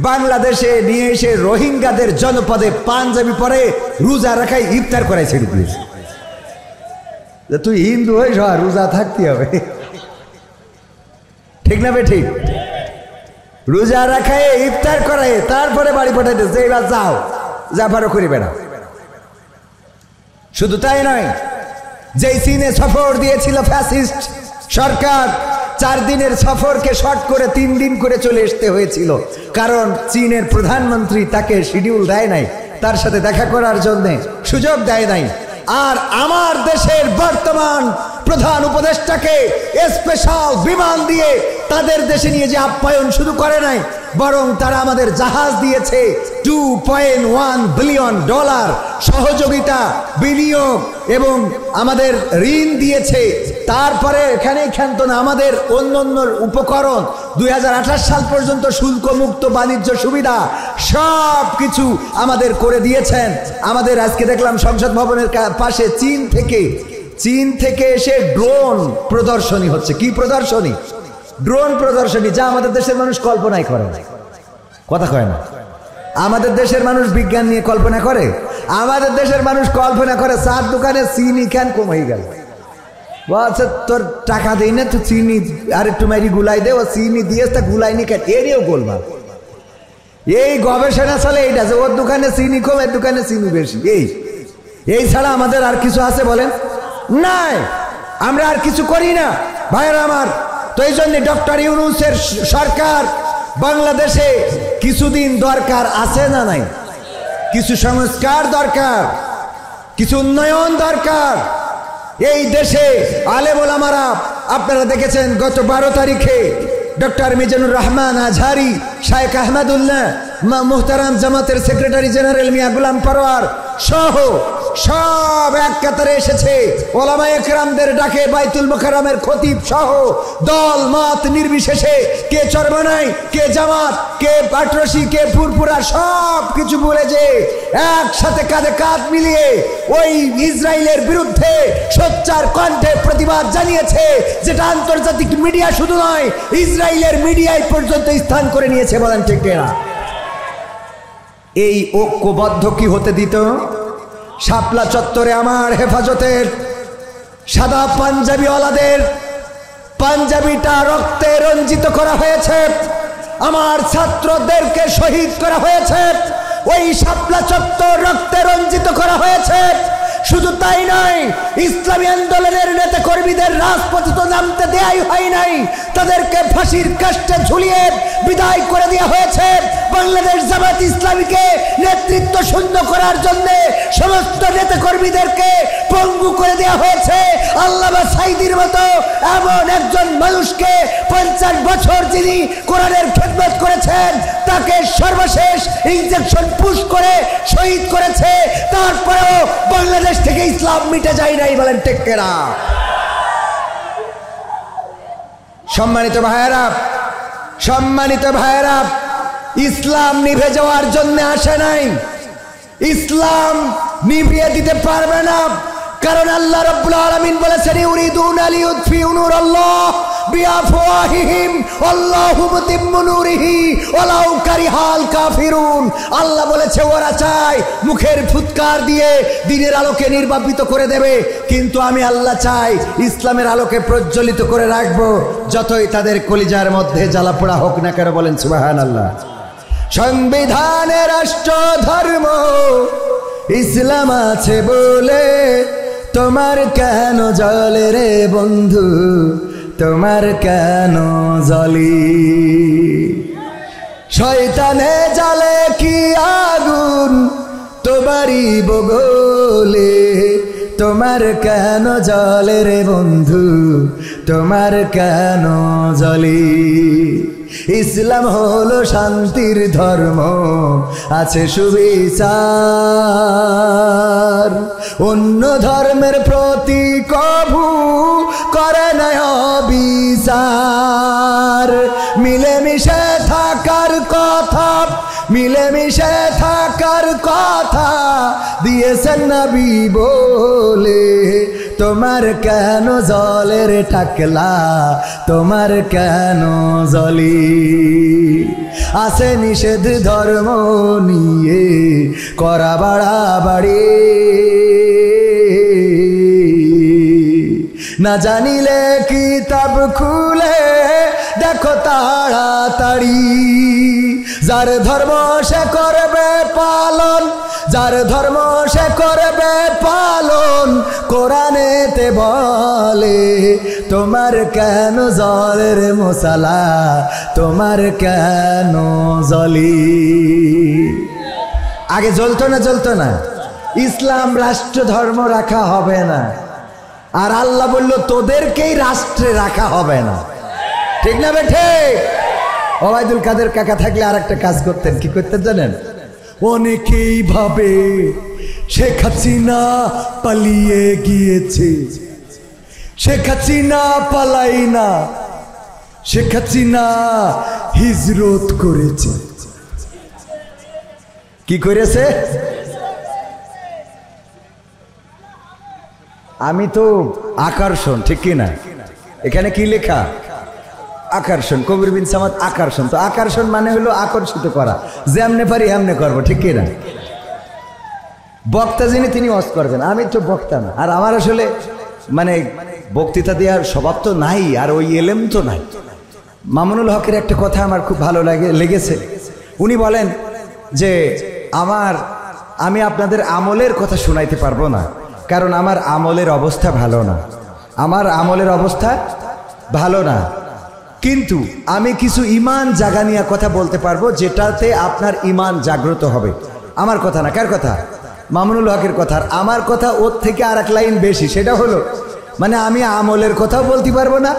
বাংলাদেশে নিয়ে এসে রোহিঙ্গাদের জনপদে পাঞ্জাবি পরে রোজা রাখায় ইফতার করাই ছেড়ে দিয়েছে। তুই হিন্দু হইস, রোজা থাকতে হবে। ঠিক না ঠিক? রোজা রাখায় ইফতার করায় তারপরে বাড়ি পাঠাইতেছে, এবার যাও, যা পারো করে বেড়াও। শুধু তাই নয়, যেই চীনে সফর দিয়েছিল ফ্যাসিস্ট সরকার, 4 দিনের সফরকে শর্ট করে 3 দিন করে চলে আসতে হয়েছিল, কারণ চীনের প্রধানমন্ত্রী তাকে শিডিউল দেয় নাই, তার সাথে দেখা করার জন্য সুযোগ দেয় নাই। আর আমার দেশের বর্তমান প্রধান উপদেষ্টাকে স্পেশাল বিমান দিয়ে তাদের দেশে নিয়ে যে আপ্যায়ন শুধু করে নাই, বরং তারা আমাদের জাহাজ দিয়েছে, $2.1 বিলিয়ন সহযোগিতা, বিনিয়োগ এবং আমাদের ঋণ দিয়েছে। তারপরে এখানেই ক্ষান্ত না, আমাদের অন্যান্য উপকরণ 2028 সাল পর্যন্ত শুল্ক মুক্ত বাণিজ্য সুবিধা সব কিছু আমাদের করে দিয়েছেন। আমাদের আজকে দেখলাম সংসদ ভবনের পাশে চীন থেকে এসে ড্রোন প্রদর্শনী হচ্ছে। কি প্রদর্শনী? ড্রোন প্রদর্শনী, যা আমাদের দেশের মানুষ কল্পনাই করে না। কথা কয় না। আমাদের দেশের মানুষ বিজ্ঞান নিয়ে কল্পনা করে? আমাদের দেশের মানুষ কল্পনা করে চার দোকানে চিনি কেন কম হয়ে গেল, বলছে তোর টাকা দেই না, তুই চিনি আর একটু মারি গুলাই দে, ও চিনি দিয়ে তা গুলাইনি কেন, এরিও গোলমাল। এই গবেষণা চলে এইটা যে ওর দোকানে চিনি কম, এর দোকানে চিনি বেশি। এই ছাড়া আমাদের আর কিছু আছে বলেন? নাই, আমরা আর কিছু করি না ভাইয়েরা আমার। তো এই জন্য ডক্টর ইউনূসের সরকার বাংলাদেশে কিছুদিন দরকার আছে না নাই? কিছু সংস্কার দরকার, কিছু উন্নয়ন দরকার। এই দেশে আলেম ওলামারা, আপনারা দেখেছেন গত 12 তারিখে ডক্টর মিজানুর রহমান আজহারি, শায়েখ আহমদুল্লাহ, মুহতারাম জামাতের সেক্রেটারি জেনারেল মিয়া গোলাম পরোয়ার সহ সব এক কাতারে এসেছে। ওলামা একরামদের ডাকে বাইতুল মুকাররমের খতিব সহ দল মত নির্বিশেষে, কে চরমনাই, কে জামাত, কে পাটরশি, কে ফুরফুরা, সব কিছু বলে যে একসাথে কাঁধে কাঁধ মিলিয়ে ওই ইসরায়েলের বিরুদ্ধে সোচ্চার কণ্ঠে প্রতিবাদ জানিয়েছে, যেটা আন্তর্জাতিক মিডিয়া শুধু নয়, ইসরায়েলের মিডিয়ায় পর্যন্ত স্থান করে নিয়েছে। বলেন ঠিক কিনা? এই ঐক্যবদ্ধ কি হতে দিত? শাপলা চত্বরে আমার হেফাজতের সাদা পাঞ্জাবিওয়ালাদের পাঞ্জাবিটা রক্তে রঞ্জিত করা হয়েছে, আমার ছাত্রদেরকে শহীদ করা হয়েছে, ওই শাপলা চত্বর রক্তে রঞ্জিত করা হয়েছে। শুধু তাই নয়, ইসলামী আন্দোলনের নেতা কর্মীদের রাজপথে তো নামতে দেয়াই হয় নাই, তাদেরকে ফাঁসির কাস্টে ঝুলিয়ে বিদায় করে দেওয়া হয়েছে। বাংলাদেশ জামাত ইসলামীকে নেতৃত্ব শূন্য করার জন্য সমস্ত নেতা কর্মীদেরকে পঙ্গু করে দেওয়া হয়েছে। আল্লামা সাঈদীর মতো এমন একজন মানুষকে 50 বছর যিনি কোরআনের খেদমত করেছেন, তাকে সর্বশেষ ইনজেকশন পুশ করে শহীদ করেছে। তারপরেও বাংলাদেশ থেকে ইসলাম মিটে যায় নাই। বলেন ঠিক কিনা? সম্মানিত ভাইয়েরা, ইসলাম নিভে যাওয়ার জন্য আসে নাই, ইসলাম নিভিয়ে দিতে পারবে না। কারণ আল্লাহ রাব্বুল আলামিন বলেছেন, ইউরিদুনা লিইউতফিউ নূরাল্লাহ বিআফওয়াহিহিম আল্লাহু মুতিম্মু নূরিহি ওয়ালাউ কারিহাল কাফিরুন। আল্লাহ বলেছে ওরা চায় মুখের ফুৎকার দিয়ে দ্বীনের আলোকে নির্বাপিত করে দেবে, কিন্তু আমি আল্লাহ চাই ইসলামের আলোকে প্রজ্বলিত করে রাখবো, যতই তাদের কলিজার মধ্যে জ্বালা পোড়া হোক না কেন। বলেন সুবহানাল্লাহ। সংবিধানে রাষ্ট্র ধর্ম ইসলাম আছে বলে তোমার কেন জ্বলে রে বন্ধু, তোমার কেন জ্বলি? শয়তানে জ্বালে কি আগুন তোমারই বগলে, তোমার কেন জলে রে বন্ধু, তোমার কেন জলে? ইসলাম হলো শান্তির ধর্ম, আছে সুবিচার, অন্য ধর্মের প্রতি কভু করে না বিচার। মিলেমিশে থাকার কথা, মিলেমিশে থাকার কথা দিয়েছেন নবী বলে। তোমার কেন জলের টাকলা, তোমার কেন জলি? আছে নিষেধ ধর্ম নিয়ে করা বাড়াবাড়ি, না জানিলে কিতাব খুলে দেখো তাড়াতাড়ি। যার ধর্ম সে করবে পালন, যার ধর্ম সে করবে পালন, কোরআনেতে বলে। তোমার কেন জলের মশালা, তোমার কেন জলি? আগে জ্বলতো না, জ্বলতো না। ইসলাম রাষ্ট্র ধর্ম রাখা হবে না, আর আল্লাহ বলল তোদেরকেই রাষ্ট্রে রাখা হবে না। ঠিক না বেঠে? ওবায়দুল কাদের কাকা থাকলে আর একটা কাজ করতেন। কি করতেন জানেন? অনেকেই ভাবে শেখ হাসিনা পালিয়ে গিয়েছে, শেখ হাসিনা পালাই না, শেখ হাসিনা হিজরত করেছে। কি করেছে? আমি তো আকর্ষণ, ঠিক কি না? এখানে কি লেখা? আকর্ষণ। কবির বিন সামাদ আকর্ষণ। তো আকর্ষণ মানে হলো আকর্ষিত করা, যেমনে পারি এমনে করবো, ঠিক কি না? বক্তা যিনি তিনি ওয়াজ করবেন, আমি তো বক্তা না। আর আমার আসলে মানে বক্তৃতা দেওয়ার স্বভাব তো নাই, আর ওই এলেম তো নাই। মামুনুল হকের একটা কথা আমার খুব ভালো লেগেছে। উনি বলেন যে আমি আপনাদের আমলের কথা শোনাইতে পারবো না, কারণ আমার আমলের অবস্থা ভালো না, আমার আমলের অবস্থা ভালো না। কিন্তু আমি কিছু ইমান জাগানিয়া কথা বলতে পারবো, যেটাতে আপনার ইমান জাগ্রত হবে। আমার কথা না, কার কথা? মামুনুল হকের কথা। আমার কথা ওর থেকে আর এক লাইন বেশি। সেটা হলো মানে আমি আমলের কথাও বলতে পারবো না,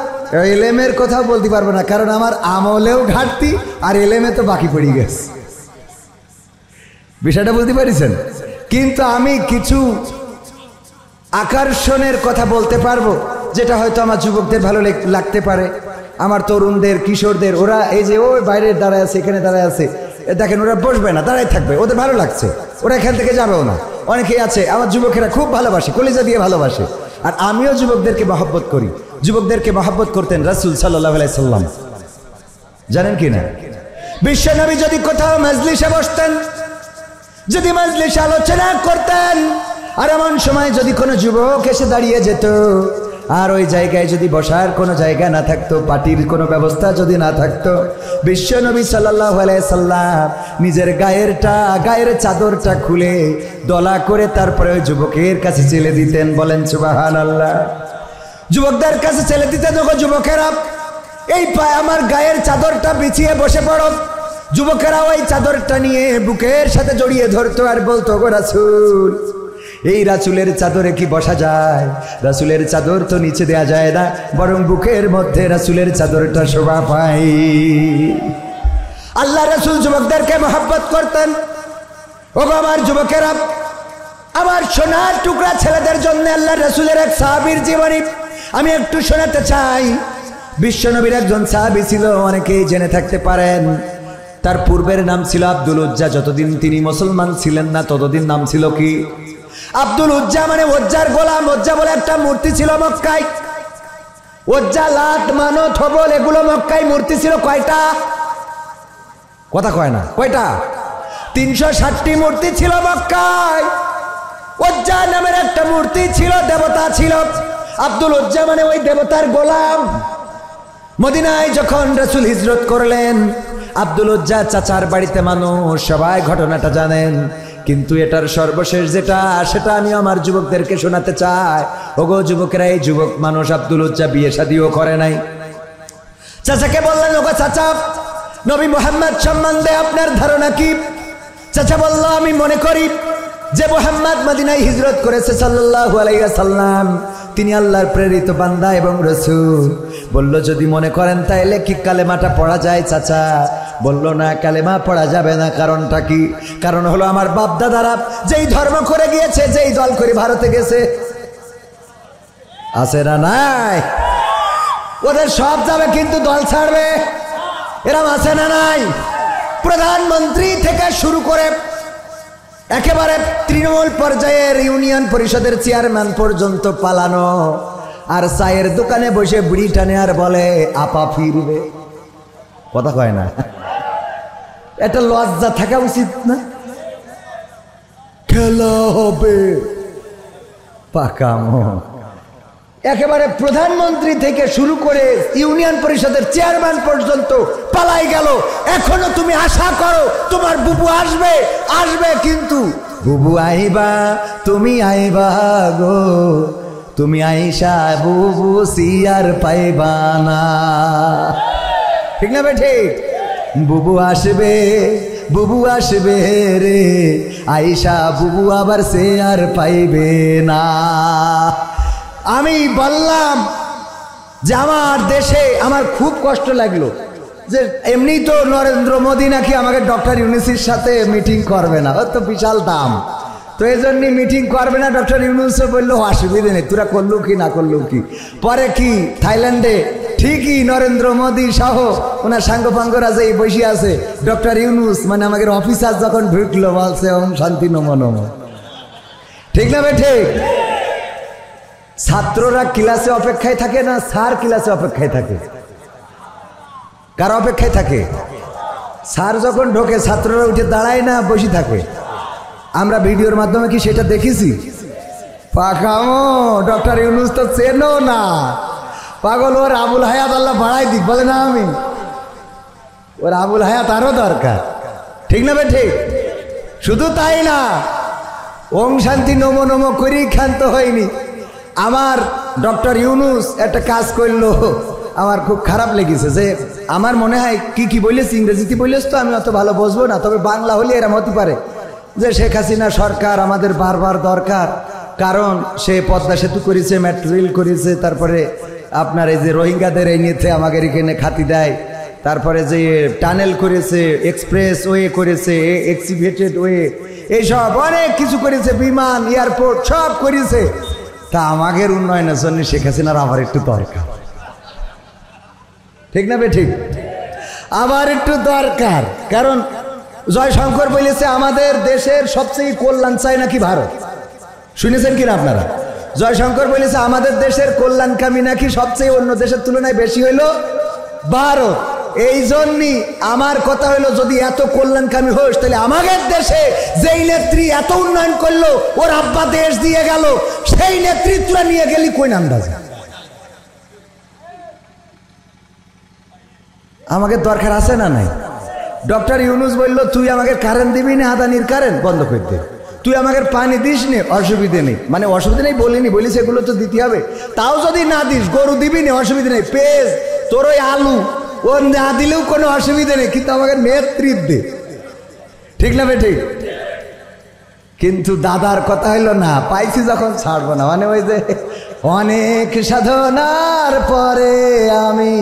এলেমের কথাও বলতে পারবো না, কারণ আমার আমলেও ঘাটতি আর এলেমে তো বাকি পড়ে গেছে। বিষয়টা বলতে পারিছেন? কিন্তু আমি কিছু আকর্ষণের কথা বলতে পারবো, যেটা হয়তো আমার যুবকদের ভালো লাগতে পারে, আমার তরুণদের, কিশোরদের। ওরা এই যে ওই বাইরে দাঁড়ায় আছে, এখানে দাঁড়ায় আছে, দেখেন ওরা বসবে না, দাঁড়ায় থাকবে, ওদের ভালো লাগছে, ওরা এখান থেকে যাবেও না। অনেকেই আছে আমার যুবকেরা খুব ভালোবাসে, কলিজা দিয়ে ভালোবাসে, আর আমিও যুবকদেরকে মহব্বত করি। যুবকদেরকে মহব্বত করতেন রাসূল সাল্লাল্লাহু আলাইহি সাল্লাম, জানেন কি না? বিশ্বনবী যদি কোথাও মজলিসে বসতেন, যদি মজলিসে আলোচনা করতেন, আর এমন সময় যদি কোনো যুবক এসে দাঁড়িয়ে যেত, আর ওই জায়গায় যদি বসার কোনো জায়গা না থাকতো, পাটির কোনো ব্যবস্থা যদি না থাকতো, বিশ্বনবী সাল্লাল্লাহু আলাইহি সাল্লাম নিজের গায়ের চাদরটা খুলে দলা করে তারপরে ওই যুবকের কাছে চেলে দিতেন। বলেন সুবহানাল্লাহ। যুবকদের কাছে চেলে দিতেন, ওগো যুবকেরা, এই আমার গায়ের চাদরটা বিছিয়ে বসে পড়ো। যুবকেরা ওই চাদরটা নিয়ে বুকের সাথে জড়িয়ে ধরতো আর বলতো, গো রাসূল, এই রাসূলের চাদরে কি বসা যায়? রাসূলের চাদর তো নিচে দেয়া যায় না, বরং বুকের মধ্যে রাসূলের চাদরটা শোভা পায়। আল্লাহ রাসূল যুবকদেরকে মহব্বত করতেন। ওগো আমার যুবকেরা, আমার সোনার টুকরা ছেলেদের জন্য আল্লাহ রাসূলের এক সাহাবীর জীবনী আমি একটু শোনাতে চাই। বিশ্বনবীর একজন সাহাবী ছিল, অনেকেই জেনে থাকতে পারেন। তার পূর্বের নাম ছিল আব্দুল উজ্জা। যতদিন তিনি মুসলমান ছিলেন না ততদিন নাম ছিল কি? আব্দুল উজ্জা, মানে ওজ্জার গোলাম। ওজ্জা বলে একটা মূর্তি ছিল মক্কায়। ওজ্জা, লাত, মানত, হবল, এগুলো মক্কায় মূর্তি ছিল। কয়টা? কথা কয় না, কয়টা? 360টি মূর্তি ছিল মক্কায়। ওজ্জা নামের একটা মূর্তি ছিল, দেবতা ছিল। আব্দুল উজ্জা মানে ওই দেবতার গোলাম। মদিনায় যখন রাসূল হিজরত করলেন, আব্দুল উজ্জা চাচার বাড়িতে মানুষ সবাই ঘটনাটা জানেন, কিন্তু এটার সর্বশেষ যেটা, সেটা আমি আমার যুবকদেরকে শোনাতে চাই। ওগো যুবকেরা, এই যুবক মানুষ আব্দুল উজ্জা বিয়ে শাদিও করে নাই। চাচাকে বললেন, ওগো চাচা, নবী মুহাম্মদ সম্বন্ধে আপনার ধারণা কি? চাচা বলল, আমি মনে করি যে মুহাম্মদ মদিনায় হিজরত করেছে সাল্লাল্লাহু আলাইহি ওয়াসাল্লাম, তিনি আল্লাহর প্রেরিত বান্দা এবং রাসূল। বলল যদি মনে করেন তাইলে কি কালেমাটা পড়া যায় চাচা? বলল না, কালেমা পড়া যাবে না। কারণটা কি? কারণ হলো আমার বাপ দাদারা যেই ধর্ম করে গিয়েছে, যেই দল করে ভারতে গেছে, আছে না নাই? ওদের সব যাবে কিন্তু দল ছাড়বে, এরম আছে না নাই? প্রধানমন্ত্রী থেকে শুরু করে একেবারে তৃণমূল পর্যায়ের ইউনিয়ন পরিষদের চেয়ারম্যান পর্যন্ত পালানো। আর চায়ের দোকানে বসে বিড়ি টানে আর বলে আপা ফিরবে। কথা কয় না? এটা লজ্জা থাকা উচিত না? খেলা হবে পাকামো। একেবারে প্রধানমন্ত্রী থেকে শুরু করে ইউনিয়ন পরিষদের চেয়ারম্যান পর্যন্ত পালাই গেল। এখনো তুমি আশা করো তোমার বুবু আসবে, আসবে, কিন্তু বুবু আইবা, তুমি আইবা গো, তুমি আইসা বুবু সিয়ার পাইবা না। ঠিক না বেঠে? বুবু আসবে, বুবু আসবে রে, আইসা বুবু আবার সে আর পাইবে না। আমি বললাম যে আমার দেশে আমার খুব কষ্ট লাগলো যে এমনি তো নরেন্দ্র মোদী নাকি আমাকে ডক্টর ইউনূসের সাথে মিটিং করবে না, ওর তো বিশাল দাম, তো এই জন্যই মিটিং করবে না। ডক্টর ইউনূসও বললো অসুবিধে নেই, তোরা করলো কি না করলো কি। পরে কি থাইল্যান্ডে ঠিকই নরেন্দ্র মোদী সহ ওনার সাঙ্গপাঙ্গরা যে বসে আছে, ডক্টর ইউনূস মানে আমাদের অফিসার যখন ঢুকলো বলছে ওম শান্তি নমো নমো। ঠিক না বেঠে? ছাত্ররা ক্লাসে অপেক্ষায় থাকে না স্যার ক্লাসে অপেক্ষায় থাকে? কার অপেক্ষায় থাকে? স্যার যখন ঢোকে ছাত্ররা উঠে দাঁড়ায় না, বসে থাকে। আমরা ভিডিওর মাধ্যমে কি সেটা দেখেছি? পাকামো ডক্টর ইউনূস তো চেনো না, পাগল। ওর আবুল হায়াত আল্লাহ বাড়াই দিক, বলে না আমি, ওর আবুল হায়াত আরো দরকার। ঠিক না বেঠে? শুধু তাই না, ওম শান্তি নমো নমো করেই ক্ষান্ত হয়নি। আমার ডক্টর ইউনূস একটা কাজ করলো, আমার খুব খারাপ লেগেছে। যে আমার মনে হয় কি কি বলেছি, ইংরেজিতে বলেছ তো আমি অত ভালো বুঝবো না, তবে বাংলা হলে এরম হতে পারে যে শেখ হাসিনা সরকার আমাদের বারবার দরকার, কারণ সে পদ্মা সেতু করেছে, মেট্রো রেল করেছে, তারপরে আপনার এই যে রোহিঙ্গাদের এই নিয়ে আমাদের এখানে খাতি দেয়, তারপরে যে টানেল করেছে, এক্সপ্রেস ওয়ে করেছে, এক্সিভেটেড ওয়ে, এইসব অনেক কিছু করেছে, বিমান, এয়ারপোর্ট সব করেছে। তা আমাদের উন্নয়নের জন্য শেখ হাসিনার আবার একটু দরকার। ঠিক না বে ঠিক? আবার একটু দরকার, কারণ জয়শঙ্কর বলেছে আমাদের দেশের সবচেয়ে কল্যাণ চাই নাকি ভারত। শুনেছেন কিনা আপনারা? জয়শঙ্কর বলেছে আমাদের দেশের কল্যাণকামী নাকি সবচেয়ে অন্য দেশের তুলনায় বেশি হইল ভারত। এই জন্যই আমার কথা হইলো যদি এত কল্যাণকামী হোস তাহলে আমাদের দেশে যেই নেত্রী এত উন্নয়ন করলো, ওর আব্বা দেশ দিয়ে গেল, সেই নেতৃত্ব নিয়ে গেলি কোন আন্দাজে? আমাকে দরকার আছে না নাই? ডক্টর ইউনূস বলল তুই আমাকে কারেন্ট দিবি না, আদানির কারেন্ট বন্ধ করে দে, তুই আমাকে পানি দিস নে, অসুবিধে নেই। মানে অসুবিধা নেই বলিনি, বলি সেগুলো তো দিতে হবে, তাও যদি না দিস গরু দিবি না, অসুবিধা নেই, পেঁয়াজ তোর ওই আলু ও না দিলেও কোনো অসুবিধা নেই, কিন্তু আমাকে নেতৃত্ব দে। ঠিক না বে ঠিক? কিন্তু দাদার কথা হইলো না, পাইছি যখন ছাড়বো না, মানে ওই যে অনেক সাধনার পরে আমি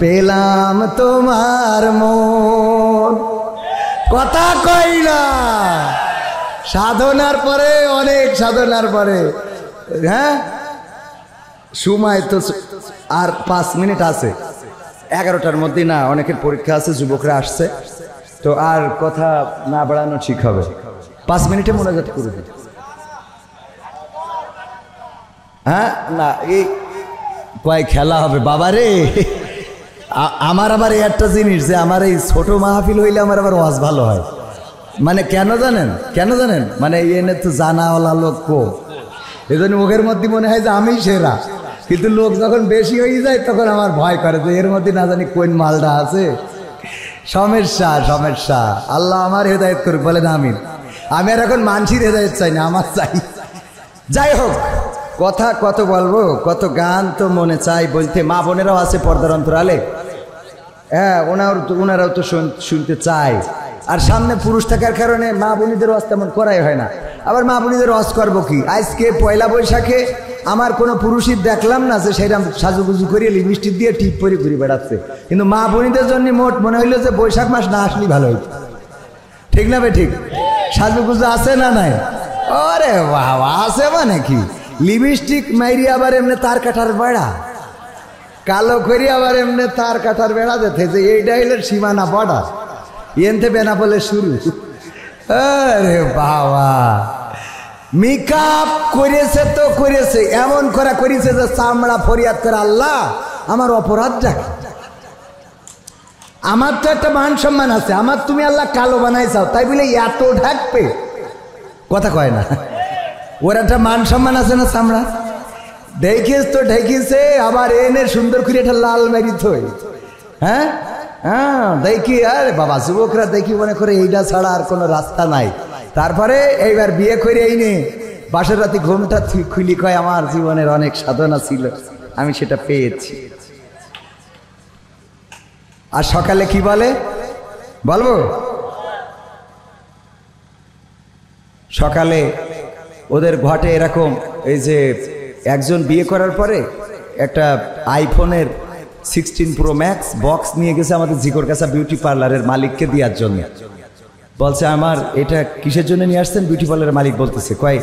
পেলাম তোমার মন, কথা কই না, সাধনার পরে, অনেক সাধনার পরে। হ্যাঁ, সময় তো আর 5 মিনিট আছে, 11টার মধ্যে না, অনেকের পরীক্ষা আছে, যুবকরা আসছে, তো আর কথা না বাড়ানো ঠিক হবে। 5 মিনিটে মোনাজাত করে দিই। হ্যাঁ না, এই কয় খেলা হবে বাবা রে। আমার আবার একটা জিনিস যে আমার এই ছোট মাহফিল হইলে আমার আবার ওয়াজ ভালো হয়। মানে কেন জানেন? কেন জানেন? মানে এনে তো জানাওয়ালা লোক কম, এই জন্য মুখের মধ্যে মনে হয় যে আমি সেরা, কিন্তু লোক যখন বেশি হয়ে যায় তখন আমার ভয় করে যে এর মধ্যে না জানি কোন মালটা আছে। সমস্যা সমস্যা, আল্লাহ আমার হেদায়েত করুক, বলেন আমিন। আমি আর এখন মানসির হেদায়েত চাই না, আমার চাই। যাই হোক, কথা কত বলবো, কত গান তো মনে চাই বলতে। মা বোনেরাও আছে পর্দার অন্তরালে, হ্যাঁ ওনারাও তো শুনতে চায়। আর সামনে পুরুষ থাকার কারণে মা বোনীদেরও আজ তেমন করাই হয় না। আবার মা বোনদের রস করবো কি? আজকে পয়লা বৈশাখে আমার কোনো পুরুষই দেখলাম না যে সেরকম সাজুগুজু করিয়ে লিপস্টিক দিয়ে টিপ পরে ঘুরে বেড়াচ্ছে, কিন্তু মা বোনদের জন্য মোট মনে হইলো যে বৈশাখ মাস না আসলেই ভালো হইতো। ঠিক না বে ঠিক? সাজুগুজু আছে না নাই? আরে বাবা আছে মানে কি, লিপস্টিক মাইরি আবার এমনি তার কাটার বেড়া, কালো করি আবার এমনি তার কাটার বেড়া দেখে যে এইটা হইলে সীমানা বর্ডার, এনতে বেনাপোলে শুরু। আরে বাবা মেকআপ করেছে তো করেছে, এমন করা করেছে যে চামড়া ফরিয়াদ করে, আল্লাহ আমার অপরাধটা কি? আমার তো একটা মান সম্মান আছে, আমার তুমি আল্লাহ কালো বানাইছাও তাই বলে এত ঢাকবে? কথা কয় না, ওর একটা মান সম্মান আছে না? চামড়া দেখিস তো ঢেকিছে, আবার এনে সুন্দর করে একটা লাল মেরি থই। হ্যাঁ হ্যাঁ দেখি, আরে বাবা যুবকরা দেখি মনে করে এইটা ছাড়া আর কোনো রাস্তা নাই। তারপরে এইবার বিয়ে করে এই নে বাসর রাতে ঘুমটা খুলি কয় আমার জীবনের অনেক সাধনা ছিল, আমি সেটা পেয়েছি। আর সকালে কি বলে বলবো? সকালে ওদের ঘটে এরকম, এই যে একজন বিয়ে করার পরে একটা আইফোনের 16 Pro Max বক্স নিয়ে গেছে আমাদের জিকরকাছা বিউটি পার্লারের মালিককে দেওয়ার জন্য। বলছে আমার এটা কিসের জন্য নিয়ে আসছেন? বিউটি পার্লারের মালিক বলতেছে, কয়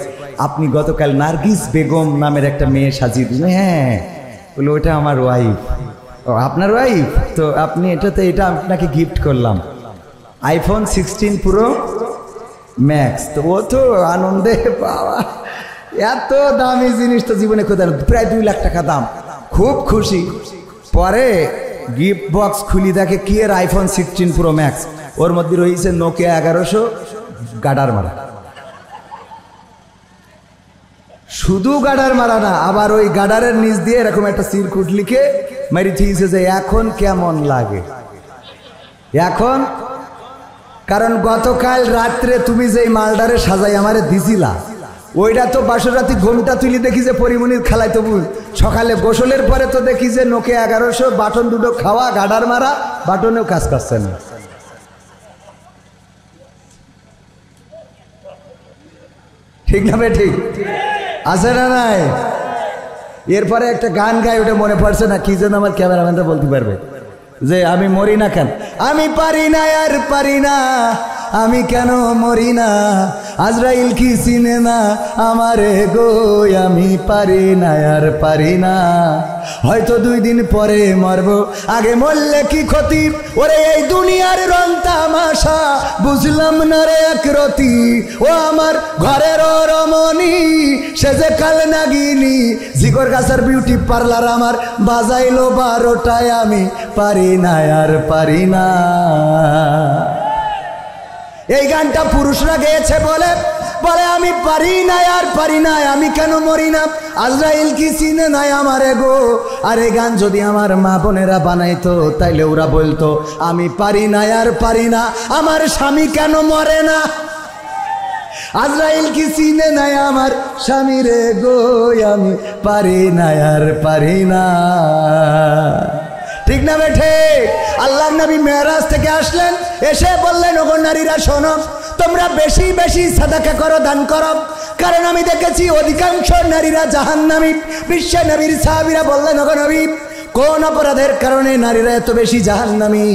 আপনি গতকাল নার্গিস বেগম নামের একটা মেয়ে সাজিয়ে দিলেন। হ্যাঁ বলে ওটা আমার ওয়াইফ। ও আপনার ওয়াইফ? তো আপনি এটাতে এটা আপনাকে গিফট করলাম আইফোন 16 Pro Max। তো ও তো আনন্দে বাবা এত দামি জিনিস তো জীবনে খোঁজা, প্রায় 2 লাখ টাকা দাম, খুব খুশি। পরে গিফট বক্স খুলি দেখে কি এর আইফোন 16 Pro Max, ওর মধ্যে রয়েছে নোকিয়া 1100 গাডার মারা। শুধু গাডার মারা না, আবার ওই গাডারের নিচ দিয়ে এরকম একটা সিরকুট লিখে মারি থিয়েছে যে এখন কেমন লাগে এখন। কারণ গতকাল রাত্রে তুমি যে মালডারে সাজাই আমারে দিছিলা, ওইটা তো বাসর রাতে ঘুমটা তুলি দেখি যে পরিমণির খেলায় তো সকালে গোসলের পরে তো দেখি যে নোকিয়া 1100 বাটন দুটো খাওয়া, গাডার মারা, বাটনেও কাজ করছে না। ঠিক না বে ঠিক? আছে না নাই? এরপরে একটা গান গায়, ওটা মনে পড়ছে না কি যেন, আমার ক্যামেরাম্যানটা বলতে পারবে যে আমি মরি না কেন, আমি পারি না আর পারি না, আমি কেন মরি না, আজরাইল কি চিনে না আমারে গো, আমি পারি না আর পারি না, হয়তো 2 দিন পরে মরবো, আগে মরলে কি ক্ষতি, ওরে এই দুনিয়ার রং তামাশা বুঝলাম না রে একরতি, ও আমার ঘরের রমণী সে যে কাল নাগিনী, জিকরকাছার বিউটি পার্লার আমার বাজাইলো 12টায়, আমি পারি না আর পারি না। এই গানটা পুরুষরা গেয়েছে বলে বলে আমি পারি না আর পারি না, আমি কেন মরি না, আজরাইল কি চিনে নাই আমারে গো। আর এই গান যদি আমার মা বোনেরা বানাইতো তাইলে ওরা বলতো আমি পারি না আর পারি না, আমার স্বামী কেন মরে না, আজরাইল কি চিনে নাই আমার স্বামী রে গো, আমি পারি না আর পারি না। ঠিক না বেঠে? আল্লাহ নবী মেরাজ থেকে আসলেন, এসে বললেন ওগো নারীরা শোনো, তোমরা বেশি বেশি সাদাকা করো, দান করো, কারণ আমি দেখেছি অধিকাংশ নারীরা জাহান্নামী। বিশ্ব নবীর সাহাবীরা বললেন ওগো নবী কোন অপরাধের কারণে নারীরা এত বেশি জাহান্নামী?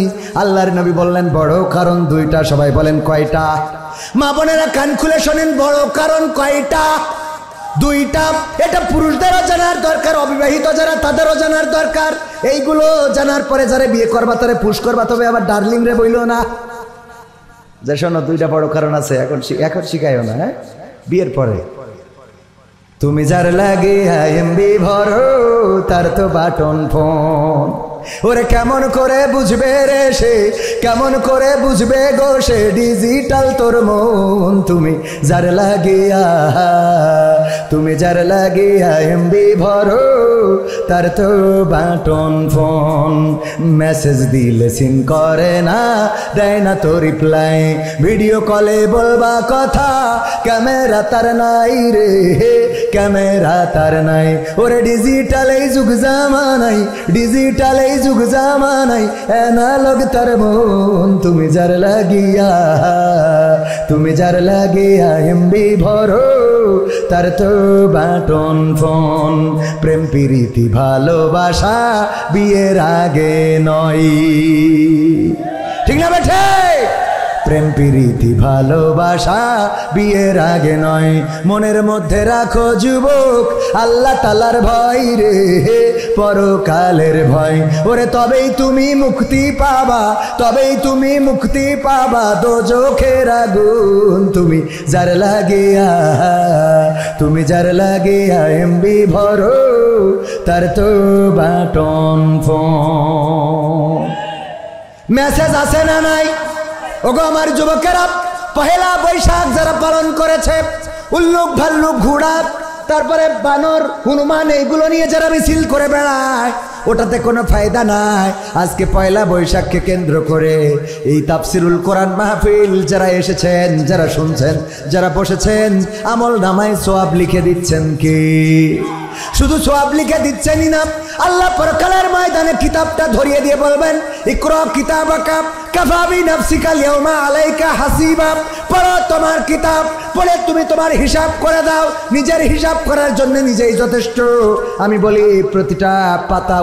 আল্লাহর নবী বললেন বড় কারণ 2টা। সবাই বলেন কয়টা? মা বোনেরা কান খুলে শোনেন, বড় কারণ কয়টা? 2টা। এটা পুরুষদেরও জানার দরকার, অবিবাহিত যারা তাদেরও জানার দরকার। এইগুলো জানার পরে যারা বিয়ে করবা তারে পুশ করবা, তবে আবার ডার্লিং রে বইল না যে শোনো 2টা বড় কারণ আছে, এখন শিখাইও না, হ্যাঁ বিয়ের পরে। তুমি যার লাগে এমবি ভরো তার তো বাটন ফোন, ওরে কেমন করে বুঝবে রে সে, কেমন করে বুঝবে গো সে ডিজিটাল তোর মন, তুমি যার লাগিয়া, তুমি যার লাগিয়া এমবি ভরো তার তো বাটন ফোন, মেসেজ দিলে সিন করে না, দেয় না তো রিপ্লাই, ভিডিও কলে বলবা কথা, ক্যামেরা তার নাই রে, ক্যামেরা তার নাই, ওরে ডিজিটাল এই যুগ জামানাই, ডিজিটাল এই যুগ জামানাই অ্যানালগ তার মন, তুমি যার লাগিয়া এমবি ভরো তার তো বাটন ফোন। প্রেম প্রীতি ভালোবাসা বিয়ের আগে নয়, ঠিক না বেঠে? প্রেম প্রীতি ভালোবাসা বিয়ের আগে নয়। মনের মধ্যে রাখো যুবক আল্লাহ তাআলার ভয় রে, পরকালের ভয়। ওরে তবেই তুমি মুক্তি পাবা, তবেই তুমি মুক্তি পাবা দোজখের আগুন। তুমি যার লাগিয়া এমবি ভরো তার তো বাটন ফোন। মেসেজ আছে না নাই? ওগো আমার যুবকেরা, পহেলা বৈশাখ যারা পালন করেছে, উল্লুক ভাল্লুক ঘোড়া, তারপরে বানর হনুমান এইগুলো নিয়ে যারা মিছিল করে বেড়ায়, ওটাতে কোনো ফায়দা নাই। আজকে পয়লা বৈশাখকে কেন্দ্র করে এই তাফসিরুল কোরআন মাহফিল যারা এসেছেন, যারা শুনছেন, যারা বসেছেন, আমল নামায় সওয়াব লিখে দিচ্ছেন কি? শুধু সওয়াব লিখে দিচ্ছেনই না, আল্লাহ পরকালের ময়দানে কিতাবটা ধরিয়ে দিয়ে বলবেন, ইকরা কিতাবাকা কাফা বিনাফসিকা আল-ইয়াওমা আলাইকা হাসিবা। পড়ো তোমার কিতাব, পড়ে তুমি তোমার হিসাব করে দাও। নিজের হিসাব করার জন্য নিজেই যথেষ্ট। আমি বলি প্রতিটা পাতা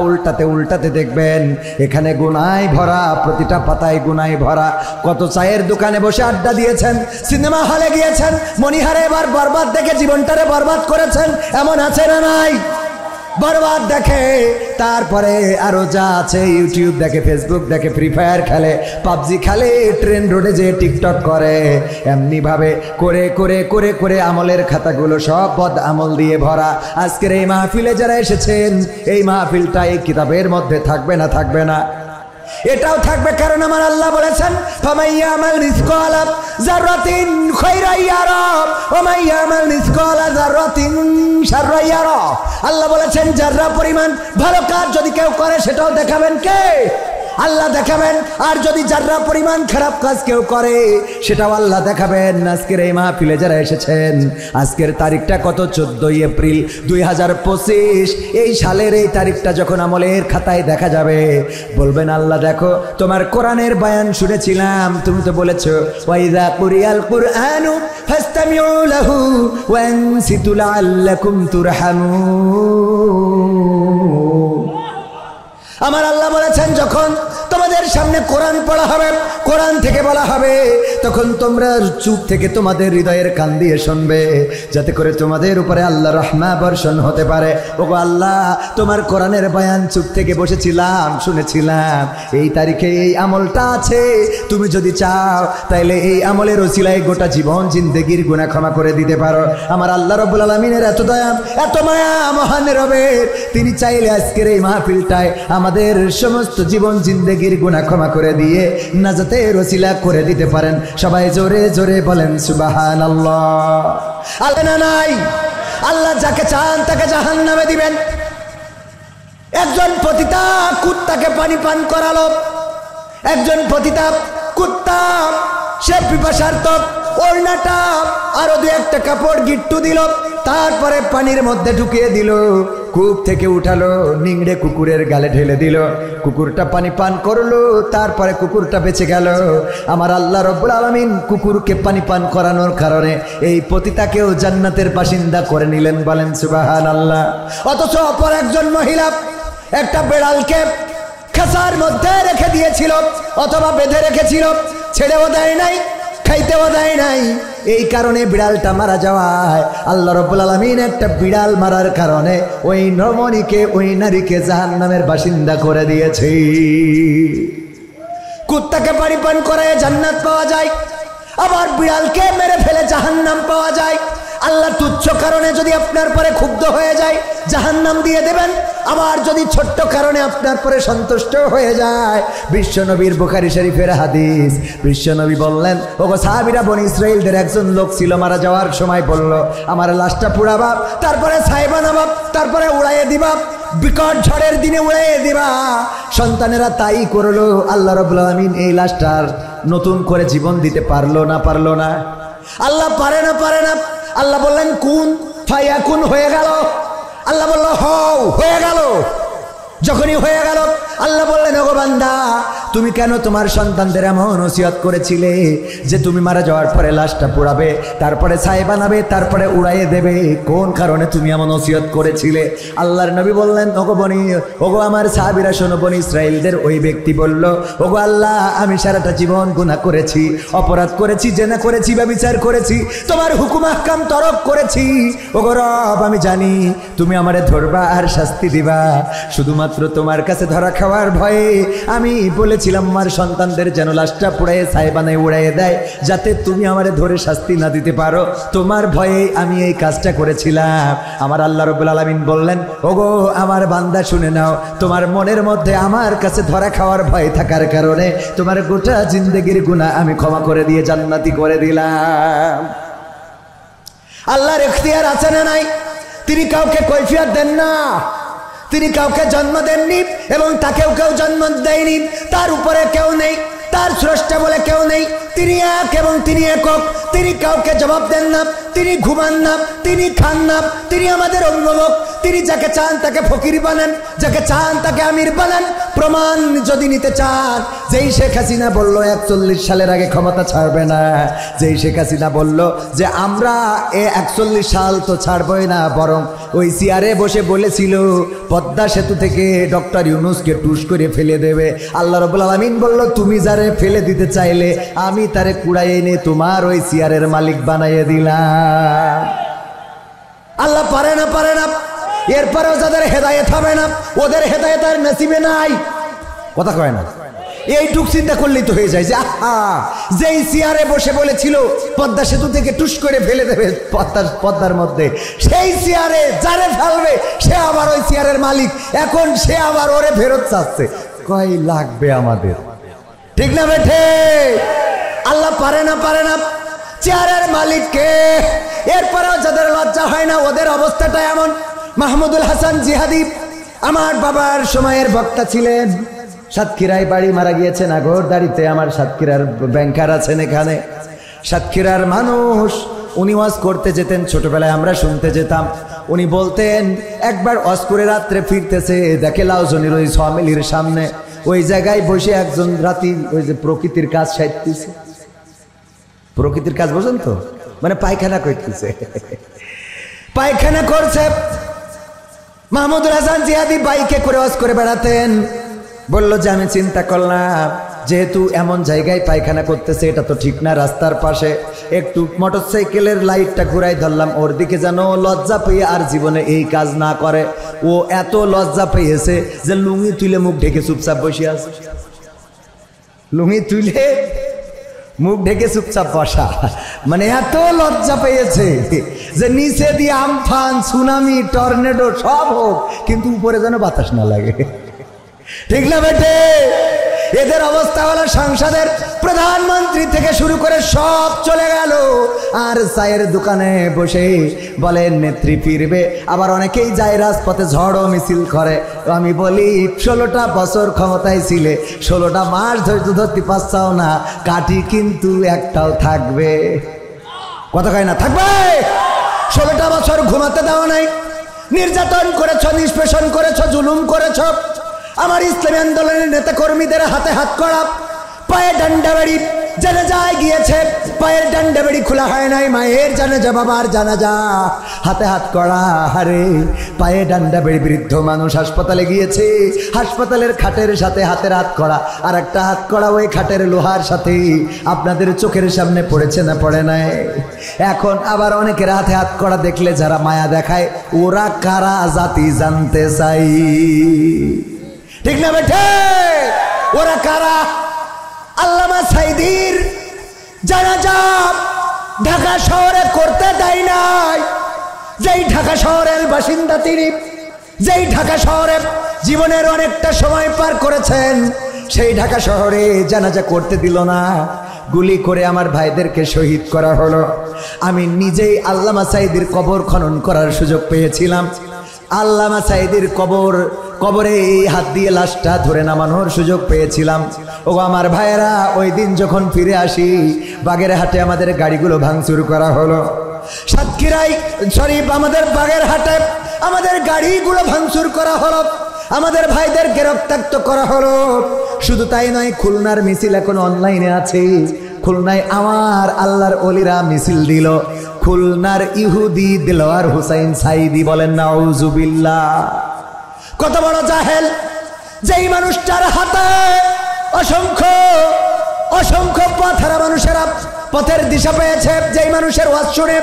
উল্টাতে দেখবেন এখানে গুনায় ভরা, প্রতিটা পাতায় গুনায় ভরা। কত চায়ের দোকানে বসে আড্ডা দিয়েছেন, সিনেমা হলে গিয়েছেন, মনিহারে এবার বরবাদ দেখে জীবনটারে বরবাদ করেছেন, এমন আছে না নাই? বরবাদ দেখে, তারপরে আরো যা আছে, ইউটিউব দেখে, ফেসবুক দেখে, ফ্রি ফায়ার খেলে, পাবজি খেলে, ট্রেন রোডে যে টিকটক করে, এমনি ভাবে করে করে করে করে আমলের খাতাগুলো সব বদ আমল দিয়ে ভরা। আজকের এই মাহফিলে যারা এসেছেন, এই মাহফিলটা এই কিতাবের মধ্যে থাকবে না? থাকবে না? এটাও থাকবে, কারণ আমার আল্লাহ বলেছেন, ফামাইয়ামাল মিসকালা যাররাতিন খায়রান ইয়ারা ওয়া মাইয়ামাল মিসকালা যাররাতিন শাররান ইয়ারা। আল্লাহ বলেছেন যাররা পরিমাণ ভালো কাজ যদি কেউ করে সেটাও দেখাবেন কে? আল্লাহ দেখাবেন। আর যদি যাররা পরিমাণ খারাপ কাজ কেউ করে সেটাও আল্লাহ দেখাবেন। আজকের এই মাহফিলে যারা এসেছেন, আজকের তারিখটা কত? 14 এপ্রিল 2025। এই সালের এই তারিখটা যখন আমলের খাতায় দেখা যাবে, বলবেন আল্লাহ দেখো তোমার কোরআনের বয়ান শুনেছিলাম, তুমি তো বলেছো ওয়াইযা কুরিয়াল কুরআনু ফাসতামিউ লাহু ওয়া আনসিতু লাআল্লাকুম তুরহামুন। আমার আল্লাহ বলেছেন যখন তোমাদের সামনে কোরআন পড়া হবে, কোরআন থেকে বলা হবে, তখন তোমরা চুপ থেকে তোমাদের হৃদয়ের কান দিয়ে শুনবে, যাতে করে তোমাদের উপরে আল্লাহ রহমা বর্ষণ হতে পারে। ওগো আল্লাহ, তোমার কোরআনের বয়ান চুপ থেকে বসেছিলাম, শুনেছিলাম, এই তারিখে এই আমলটা আছে, তুমি যদি চাও তাইলে এই আমলের ওসিলায় গোটা জীবন জিন্দেগির গুনাহ ক্ষমা করে দিতে পারো। আমার আল্লাহ রাব্বুল আলামিনের এত দয়া, এত মায়া মহান রবের, তিনি চাইলে আজকের এই মাহফিলটায় আমাদের সমস্ত জীবন জিন্দেগির গুনাহ ক্ষমা করে দিয়ে নাজাতের ওসিলা করে দিতে পারেন। সবাই জোরে জোরে বলেন সুবহানাল্লাহ। আল্লাহ না নাই, আল্লাহ যাকে চান তাকে জাহান্নামে দিবেন। একজন পতিতা কুত্তাকে পানি পান করালো, একজন পতিতা কুত্তা সে পিপাসার্ত, ওড়নাটা আরো দু একটা কাপড় গিট্টু দিল, তারপরে পানির মধ্যে ঢুকিয়ে দিল, কূপ থেকে উঠালো, নিংড়ে কুকুরের গালে ঢেলে দিল, কুকুরটা পানি পান করলো, তারপরে কুকুরটা বেঁচে গেল। আমার আল্লাহ রাব্বুল আলামিন কুকুরকে পানি পান করানোর কারণে এই পতিতাকেও জান্নাতের বাসিন্দা করে নিলেন, বলেন সুবহানাল্লাহ। অথচ অপর একজন মহিলা একটা বেড়ালকে খাঁচার মধ্যে রেখে দিয়েছিল, অথবা বেঁধে রেখেছিল, ছেড়েও দেয় নাই, খাইতেও দেয় নাই। এই কারণে বিড়ালটা মারা যাওয়ায় আল্লাহ রাব্বুল আলামিন একটা বিড়াল মারার কারণে ওই রমণীকে, ওই নারীকে জাহান্নামের বাসিন্দা করে দিয়েছে। কুত্তাকে পানি পান করায় জান্নাত পাওয়া যায়, আবার বিড়ালকে মেরে ফেলে জাহান্নাম পাওয়া যায়। আল্লাহ তুচ্ছ কারণে যদি আপনার পরে ক্ষুব্ধ হয়ে যায় জাহান্নাম দিয়ে দেবেন, আবার যদি ছোট্ট কারণে আপনার পরে সন্তুষ্ট হয়ে যায়। বিশ্বনবীর বুখারী শরীফের হাদিস, বিশ্বনবী বললেন, ওগো সাহাবীরা, বনি ইসরাইলদের একজন লোক ছিল, মারা যাওয়ার সময় বলল আমার লাশটা পুড়াবা, তারপরে ছাই বানাবা, তারপরে উড়াইয়ে দিবা, বিকট ঝড়ের দিনে উড়াইয়ে দিবা। সন্তানেরা তাই করলো। আল্লাহ রাব্বুল আলামিন এই লাশটার নতুন করে জীবন দিতে পারলো না? পারলো না? আল্লাহ পারে না? পারে না? আল্লাহ বললেন কুন ফায়াকুন, হয়ে গেল। আল্লাহ বলল হও, হয়ে গেল। যখনই হয়ে গেল আল্লাহ বললেন, ওগো বান্দা, তুমি কেন তোমার সন্তানদের এমন ওসিয়ত করেছিলে যে তুমি মারা যাওয়ার পরে লাশটা পোড়াবে, তারপরে ছাই বানাবে, তারপরে উড়াইয়ে দেবে? কোন কারণে তুমি এমন ওসিয়ত করেছিলে? আল্লাহর নবী বললেন, ওগো আমার সাহাবীরা শোনো, বনি ইসরাইলদের ওই ব্যক্তি বলল, ওগো আল্লাহ, আমি সারাটা জীবন গুনাহ করেছি, অপরাধ করেছি, জেনা করেছি, ব্যভিচার করেছি, তোমার হুকুম আহকাম তরক করেছি। ওগো রব, আমি জানি তুমি আমারে ধরবা আর শাস্তি দিবা, শুধুমাত্র তোমার কাছে ধরা খাওয়ার ভয়ে আমি বলেছিলাম আমার সন্তানদের যেন লাশটা পুড়াইয়ে ছাই বানায় উড়াইয়ে দেয়, যাতে তুমি আমারে ধরে শাস্তি না দিতে পারো। তোমার ভয়ে আমি এই কাজটা করেছিলাম। আমার আল্লাহ রাব্বুল আলামিন বললেন, ওগো আমার বান্দা, শুনে নাও, তোমার মনের মধ্যে আমার কাছে ধরা খাওয়ার ভয় থাকার কারণে তোমার গোটা জিন্দেগির গুনাহ আমি ক্ষমা করে দিয়ে জান্নাতি করে দিলাম। আল্লাহর ইখতিয়ার আছে না নাই? তিনি কাউকে কৈফিয়ত দেন না, তিনি কাউকে জন্ম দেননি এবং তাকেও কেউ জন্ম দেয়নি, তার উপরে কেউ নেই, তার স্রষ্টা বলে কেউ নেই, তিনি এক এবং তিনি একক, তিনি কাউকে জবাব দেন না, তিনি ঘুমান না, তিনি খান না, তিনি আমাদের অভিভাবক, তিনি যাকে চান তাকে ফকির বানান, যাকে চান তাকে আমির বানান। প্রমাণ যদি নিতে চান, যেই শেখ হাসিনা বলল 41 সালের আগে ক্ষমতা ছাড়বে না, যেই শেখ হাসিনা বলল যে আমরা 41 সাল তো ছাড়বই না, বরং ওই চেয়ারে বসে বলেছিল পদ্মা সেতু থেকে ডক্টর ইউনূসকে টুস করে ফেলে দেবে, আল্লাহ রাব্বুল আলামিন বলল, তুমি যারে ফেলে দিতে চাইলে আমি তারে কুড়াই এনে তোমার ওই চেয়ারের মালিক বানাইয়ে দিলাম। আল্লাহ পারে না, পারে না। এরপরেও যাদের হেদায়েত হবে না, ওদের হেদায়েত আর নসিবে নাই। কথা কয় না? এইটুক চিন্তা করলেই তো হয়ে যায় যে আহা, যেই চেয়ারে বসে বলেছিল পদ্মা সেতু থেকে টুস করে ফেলে দেবে পদ্মার মধ্যে, সেই চেয়ারে যারে ফেলবে সে আবার ওই চেয়ারের মালিক, এখন সে আবার ওরে ফেরত চাচ্ছে। কয় লাগবে আমাদের? ঠিক না বেঠে? আল্লাহ পারে না, পারে না। চেয়ারের মালিককে। এরপরেও যাদের লজ্জা হয় না, ওদের অবস্থাটা এমন। মাহমুদুল হাসান জিহাদি আমার বাবার সময়ের বক্তা ছিলেন, সাতক্ষীরায় বাড়ি, মারা গিয়েছেন আগরদাড়িতে। আমার সাতক্ষীরার ব্যাংকার আছেন এখানে, সাতক্ষীরার মানুষ। উনি ওয়াজ করতে যেতেন, ছোটবেলায় আমরা শুনতে যেতাম। উনি বলতেন, একবার ওয়াজ করে রাত্রে ফিরতেছে, দেখে লাউজনির ওই সমিলির সামনে ওই জায়গায় বসে একজন রাতি ওই যে প্রকৃতির কাজ সাইতেছে। প্রকৃতির কাজ বোঝেন তো, মানে পায়খানা করতেছে, পায়খানা করছে। মাহমুদুল হাসান জিহাদি বাইকে করে ওয়াজ করে বেড়াতেন। বলল যে আমি চিন্তা করলাম, যেহেতু এমন জায়গায় পায়খানা করতেছে, এটা তো ঠিক না, রাস্তার পাশে একটু মোটরসাইকেলের লাইটটা ঘুরাই ধরলাম ওর দিকে, যেন লজ্জা পেয়ে আর জীবনে এই কাজ না করে। ও এত লজ্জা পেয়েছে যে লুঙ্গি তুলে মুখ ঢেকে চুপচাপ বসে আছে। লুঙ্গি তুলে মুখ ঢেকে চুপচাপ বসা, মানে এত লজ্জা পেয়েছে যে নিচে দিয়ে আমফান, সুনামি, টর্নেডো সব হোক, কিন্তু উপরে যেন বাতাস না লাগে। ঠিক না বেটে? এদের অবস্থা হলো সংসদের প্রধানমন্ত্রী থেকে শুরু করে সব চলে গেল, আর চায়ের দোকানে বসে বলেন নেত্রী ফিরবে। আবার অনেকেই যায় রাজপথে ঝড় মিছিল করে। আমি বলি 16টা বছর ক্ষমতায় ছিলে, 16টা মাস ধৈর্য ধরতে পারছাও না, কাঠি কিন্তু একটাও থাকবে। কথা কয় না? থাকবে। 16টা বছর ঘুমাতে দাও নাই, নির্যাতন করেছ, নিষ্পেষণ করেছ, জুলুম করেছ। আমার ইসলামী আন্দোলনের নেতা কর্মীদের হাতে হাত করা, পায়ে ডান্ডা বেড়ি, জানাজায় গিয়েছে, পায়ের ডান্ডা বেড়ি খোলা হয় নাই, মায়ের জানাজা, বাবার জানাজা, হাতে হাত করা। আরে পায়ে ডান্ডা বেড়ি, বৃদ্ধ মানুষ হাসপাতালে গিয়েছে, হাসপাতালের খাটের সাথে হাতের হাত করা, আর একটা হাত করা ওই খাটের লোহার সাথে। আপনাদের চোখের সামনে পড়েছে না পড়ে নাই? এখন আবার অনেকের হাতে হাত করা দেখলে যারা মায়া দেখায়, ওরা কারা জাতি জানতে চাই। ঠিক না বেঠে? ওরা কারা? আল্লামা সাইদির জানাজা ঢাকা শহরে করতে দেয় নাই। যেই ঢাকা শহরের বাসিন্দা তিনি, যেই ঢাকা শহরে জীবনের অনেকটা সময় পার করেছেন, সেই ঢাকা শহরে জানাজা করতে দিল না। গুলি করে আমার ভাইদেরকে শহীদ করা হলো। আমি নিজেই আল্লামা সাইদির কবর খনন করার সুযোগ পেয়েছিলাম। আল্লামা সাইদির কবরে এই হাত দিয়ে লাশটা ধরে নামানোর সুযোগ পেয়েছিলাম। ও আমার ভাইয়েরা, ওই দিন যখন ফিরে আসি, বাগেরহাটে আমাদের গাড়িগুলো ভাঙচুর করা হলো। সাতক্ষীরায় আমাদের বাগেরহাটে আমাদের গাড়িগুলো ভাঙচুর করা হলো। আমাদের ভাইদেরকে রক্তাক্ত করা হলো। শুধু তাই নয়, খুলনার মিছিল এখন অনলাইনে আছে। খুলনায় আমার আল্লাহর ওলিরা মিছিল দিল। খুলনার ইহুদি দেলোয়ার হোসাইন সাইদি, বলেন নাউজুবিল্লাহ। কত বড় জাহেল! যেই মানুষটার হাতে অসংখ্য অসংখ্য পথহারা মানুষেরা পথের দিশা পেয়েছে, যেই মানুষের ওয়াজ শুনে,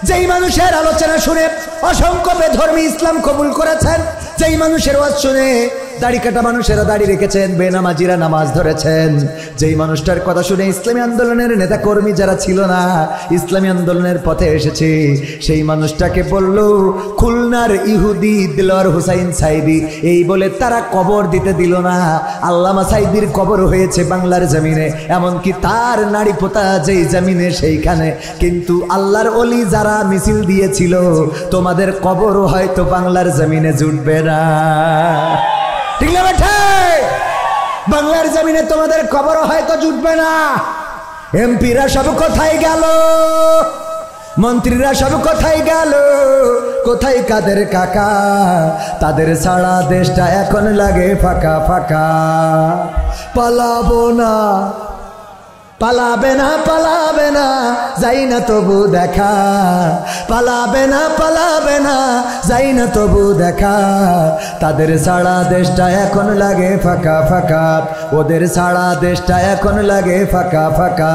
যেই মানুষের আলোচনা শুনে অসংখ্য বেধর্মী ইসলাম কবুল করেছেন, যেই মানুষের ওয়াজ শুনে দাড়ি কাটা মানুষেরা দাড়ি রেখেছেন, বেনামাজিরা নামাজ ধরেছেন, যেই মানুষটার কথা শুনে ইসলামী আন্দোলনের নেতা কর্মী যারা ছিল না ইসলামী আন্দোলনের পথে এসেছে, সেই মানুষটাকে বলল খুলনার ইহুদি দেলোয়ার হোসাইন সাইদি। এই বলে তারা কবর দিতে দিল না। আল্লামা সাইদির কবর হয়েছে বাংলার জমিনে, এমনকি তার নাড়ি পোতা যেই জমিনে সেইখানে। কিন্তু আল্লাহর ওলি যারা মিছিল দিয়েছিল, তোমাদের কবরও হয়তো বাংলার জমিনে জুটবে না। ঠিক না বেঠে? বাংলার জমিনে তোমাদের কবরও হয়তো জুটবে না। এমপিরা সব কোথায় গেল? মন্ত্রীরা সব কোথায় গেল? কোথায় কাদের কাকা? তাদের সারা দেশটা এখন লাগে ফাঁকা ফাঁকা। পালাবো না, পালাবে না, পালাবে না, যাই না তবু দেখা। পালাবে না, পালাবে না, যাই না তবু দেখা। তাদের সারা দেশটা এখন লাগে ফাঁকা ফাঁকা, ওদের সারা দেশটা এখন লাগে ফাঁকা ফাঁকা।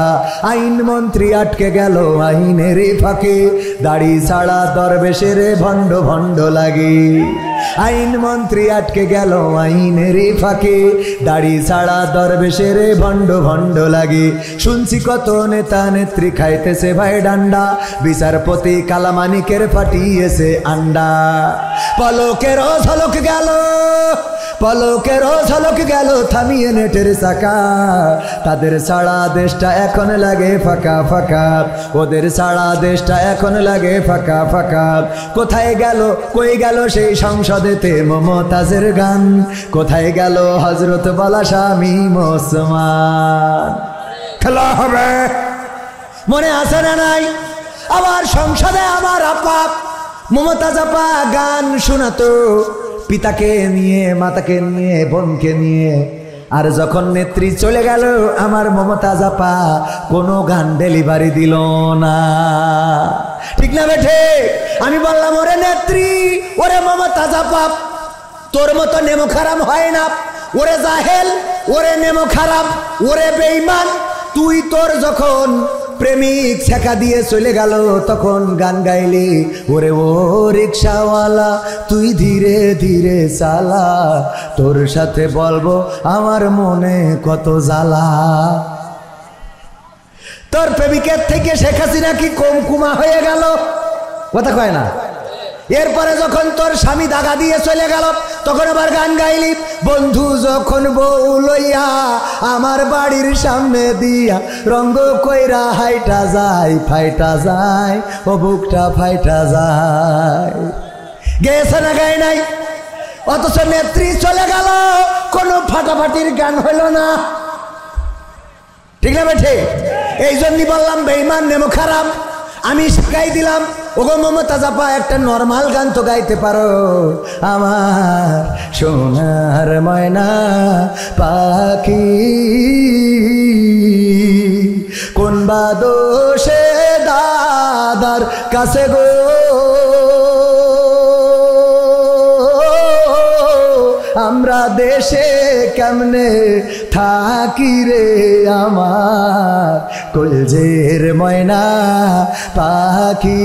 আইন মন্ত্রী আটকে গেল আইনের ফাঁকে, দাড়ি ছাড়া দরবেশের ভণ্ড ভণ্ড লাগে। আইন মন্ত্রী আটকে গেল আইনের ফাঁকে, দাড়ি ছাড়া দরবেশের ভণ্ড ভণ্ড লাগে। শুনছি কত নেতা নেত্রী খাইতেছে ভাই ডান্ডা, বিচারপতি কালামানিকের ফাটিয়েছে আন্ডা। পলকের ঝলক গেল, পলকের ঝলক গেল থামিয়ে নেটের চাকা। তাদের সারা দেশটা এখন লাগে ফাঁকা ফাঁকা, ওদের সারা দেশটা এখন লাগে ফাঁকা ফাঁকা। কোথায় গেল, কই গেল সেই সংসদেতে মমতাজের গান? কোথায় গেল হজরত বলা স্বামী ওসমান? খেলা হবে, মনে আছে না নাই? আবার সংসদে আমার আপা মমতাজ আপা গান শোনাতো, পিতাকে নিয়ে, মাতাকে নিয়ে, বোনকে নিয়ে। আর যখন নেত্রী চলে গেল আমার মমতাজ আপা কোনো গান ডেলিভারি দিল না। ঠিক না বেঠে? আমি বললাম ওরে নেত্রী, ওরে মমতাজ আপা, তোর মতো নেমো খারাপ হয় না। ওরে জাহেল, ওরে নেমো খারাপ, ওরে বেঈমান, তুই তোর যখন প্রেমিক ছেকা দিয়ে চলে গেল তখন গান গাইলি, ওরে ও রিক্সাওয়ালা তুই ধীরে ধীরে চালা, তোর সাথে বলবো আমার মনে কত জ্বালা। তোর প্রেমিকের থেকে শেখ হাসিনা কি কম কুমা হয়ে গেল? কথা কয় না? এরপরে যখন তোর স্বামী দাগা দিয়ে চলে গেল তখন আবার গান গাইলি, বন্ধু যখন বউ লইয়া আমার বাড়ির সামনে দিয়া রঙ্গ কইরা হাইটা যায়, ফাইটা যায়, ও বুকটা ফাইটা যায়। গেছে না গাই নাই? অথচ নেত্রী চলে গেল, কোনো ফাটাফাটির গান হইল না। ঠিক না বেঠে? এই জন্যই বললাম বেঈমান নেমো খারাপ। আমি শিখাই দিলাম, ওগো মমতাজ আপা একটা নরমাল গান তো গাইতে পারো। আমার সোনার ময়না পাখি কোন বা দোষে দাদার কাছে গো, আমরা দেশে কেমনে থাকি রে আমার কলজের ময়না পাখি।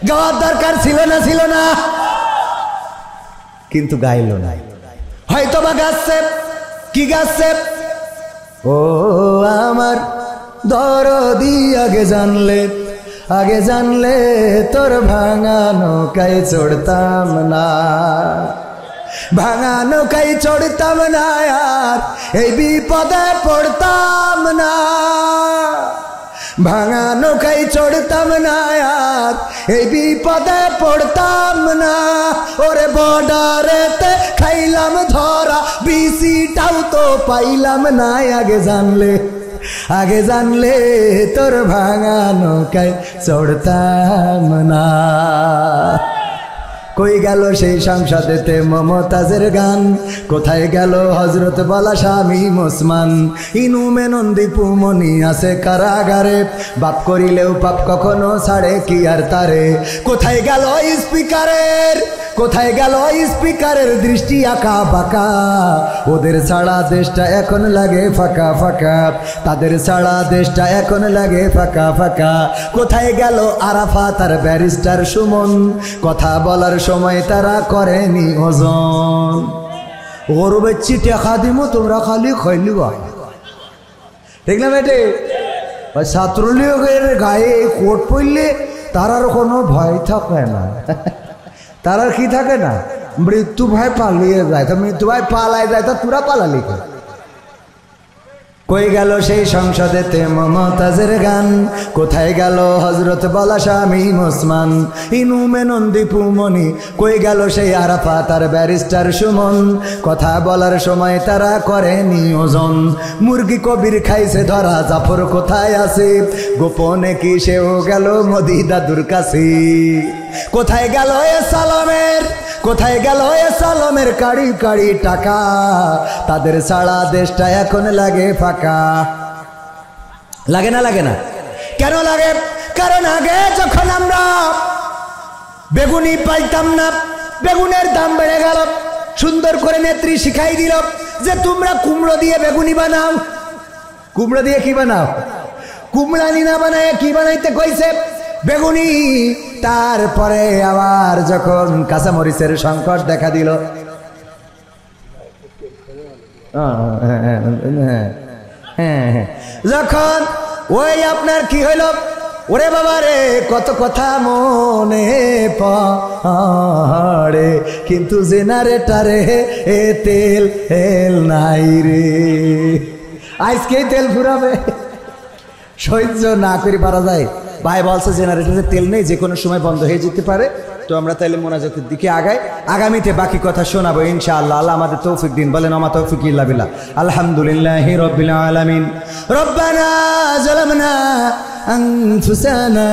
গাওয়ার দরকার ছিল না, ছিল না, কিন্তু গাইল না। হয়তো বা গাচ্ছে, কি গাচ্ছে? ও আমার দরদি আগে জানলে, আগে জানলে তোর ভাঙা নৌকায় চড়তাম না, ভাঙা নৌকায় চড়তাম না, আর এই বিপদে পড়তাম না। ভাঙা নৌকায় চড়তাম না, আর এই বিপদে পড়তাম না। ওরে বর্ডারেতে খাইলাম ধরা, বিসিটাও তো পাইলাম না। আগে জানলে, আগে জানলে তোর ভাঙা নৌকায় চড়তাম না। কই গেল সেই সংসদেতে মমতাজের গান, কোথায় গেল হযরত বলা শামীম ওসমান, ইনু মেনন দীপু মনি আছে কারাগারে, বাপ করিলেও পাপ কখনো ছাড়ে কি আর তারে। কোথায় গেল স্পিকারের, কোথায় গেল স্পিকারের দৃষ্টি আঁকা বাঁকা, ওদের ছাড়া দেশটা এখন লাগে ফাঁকা ফাঁকা, তাদের ছাড়া দেশটা এখন লাগে ফাঁকা ফাঁকা। কোথায় গেল আরাফাত আর ব্যারিস্টার সুমন, কথা বলার সময় তারা করেনি ওজন। ওর বেচ্ছি টেকা দিমো তোমরা খালি খৈলি ভাই, ঠিক না বেটে? ছাত্রলীগের গায়ে কোট পড়লে তারার কোনো ভয় থাকে না, তারার কি থাকে না, মৃত্যু ভয় পালিয়ে যায়। তো মৃত্যু ভয় পালায় যায়, তো তোরা পালালি। কই গেল সেই সংসদেতে মমতাজের গান, কোথায় গেল হযরত বলা শামীম ওসমান, ইনু মেনন দীপু মনি, কই গেল সেই আরাফাত আর ব্যারিস্টার সুমন, কথা বলার সময় তারা করেনি ওজন। মুরগি কবির খাইছে ধরা, জাফর কোথায় আছে, গোপনে কি সেও গেল মোদি দাদুর কাছে। কোথায় গেল এ সালামের, কোথায় গেল এ সালামের কাড়ি কাড়ি টাকা, তাদের ছাড়া দেশটা এখন লাগে ফাঁকা। লাগে না? লাগে না? কেন লাগে? কারণ আগে যখন আমরা বেগুনি পাইতাম না, বেগুনের দাম বেড়ে গেল, সুন্দর করে নেত্রী শিখাই দিল যে তোমরা কুমড়ো দিয়ে বেগুনি বানাও। কুমড়ো দিয়ে কি বানাও? কুমড়ানি না বানায় কি বানাইতে কইছে? বেগুনি। তারপরে আবার যখন কাঁচামরিচের সংকট দেখা দিল, যখন ওই আপনার কি হইল, ওরে বাবা রে কত কথা মনে পড়ে, কিন্তু জেনারেটারে এ তেল নাই রে। আজকে তেল ফুরাবে, সহ্য না করে পারা যায়। ভাই বলছে জেনারেটরে তেল নেই, যে কোনো সময় বন্ধ হয়ে যেতে পারে। তো আমরা তাইলে মোনাজাতের দিকে আগাই, আগামীতে বাকি কথা শোনাবো ইনশাআল্লাহ। আল্লাহ আমাদের তৌফিক দিন। বলেন আমা তৌফিক ইল্লা বিল্লাহ। আলহামদুলিল্লাহি রাব্বিল আলামিন। রব্বানা যালামনা আনফুসানা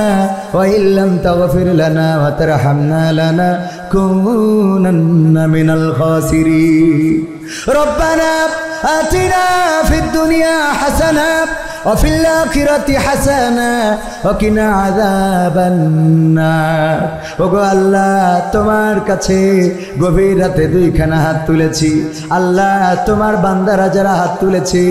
ওয়া ইল্লাম তাগফির লানা ওয়া তারহামনা লানাকুনান্না মিনাল খাসিরিন। রব্বানা আতিনা ফিদ দুনিয়া হাসানা وفي الآخرة حسنة وقنا عذاب النار। ওগো আল্লাহ, তোমার কাছে গভীর রাতে দুইখানা হাত তুলেছি। আল্লাহ, তোমার বান্দারা যারা হাত তুলেছি,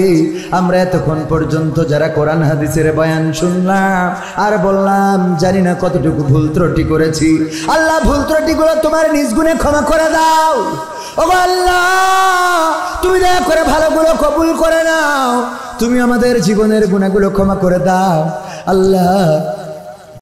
আমরা এতক্ষণ পর্যন্ত যারা কোরআন হাদিসের বয়ান শুনলাম আর বললাম, জানি না কতটুকু ভুল ত্রুটি করেছি। আল্লাহ, ভুল ত্রুটিগুলো তোমার নিজ গুণে ক্ষমা করে দাও। ওগো আল্লাহ, তুমি দয়া করে ভালোগুলো কবুল করে নাও, তুমি আমাদের জীবনের গুনাহগুলো ক্ষমা করে দাও। আল্লাহ,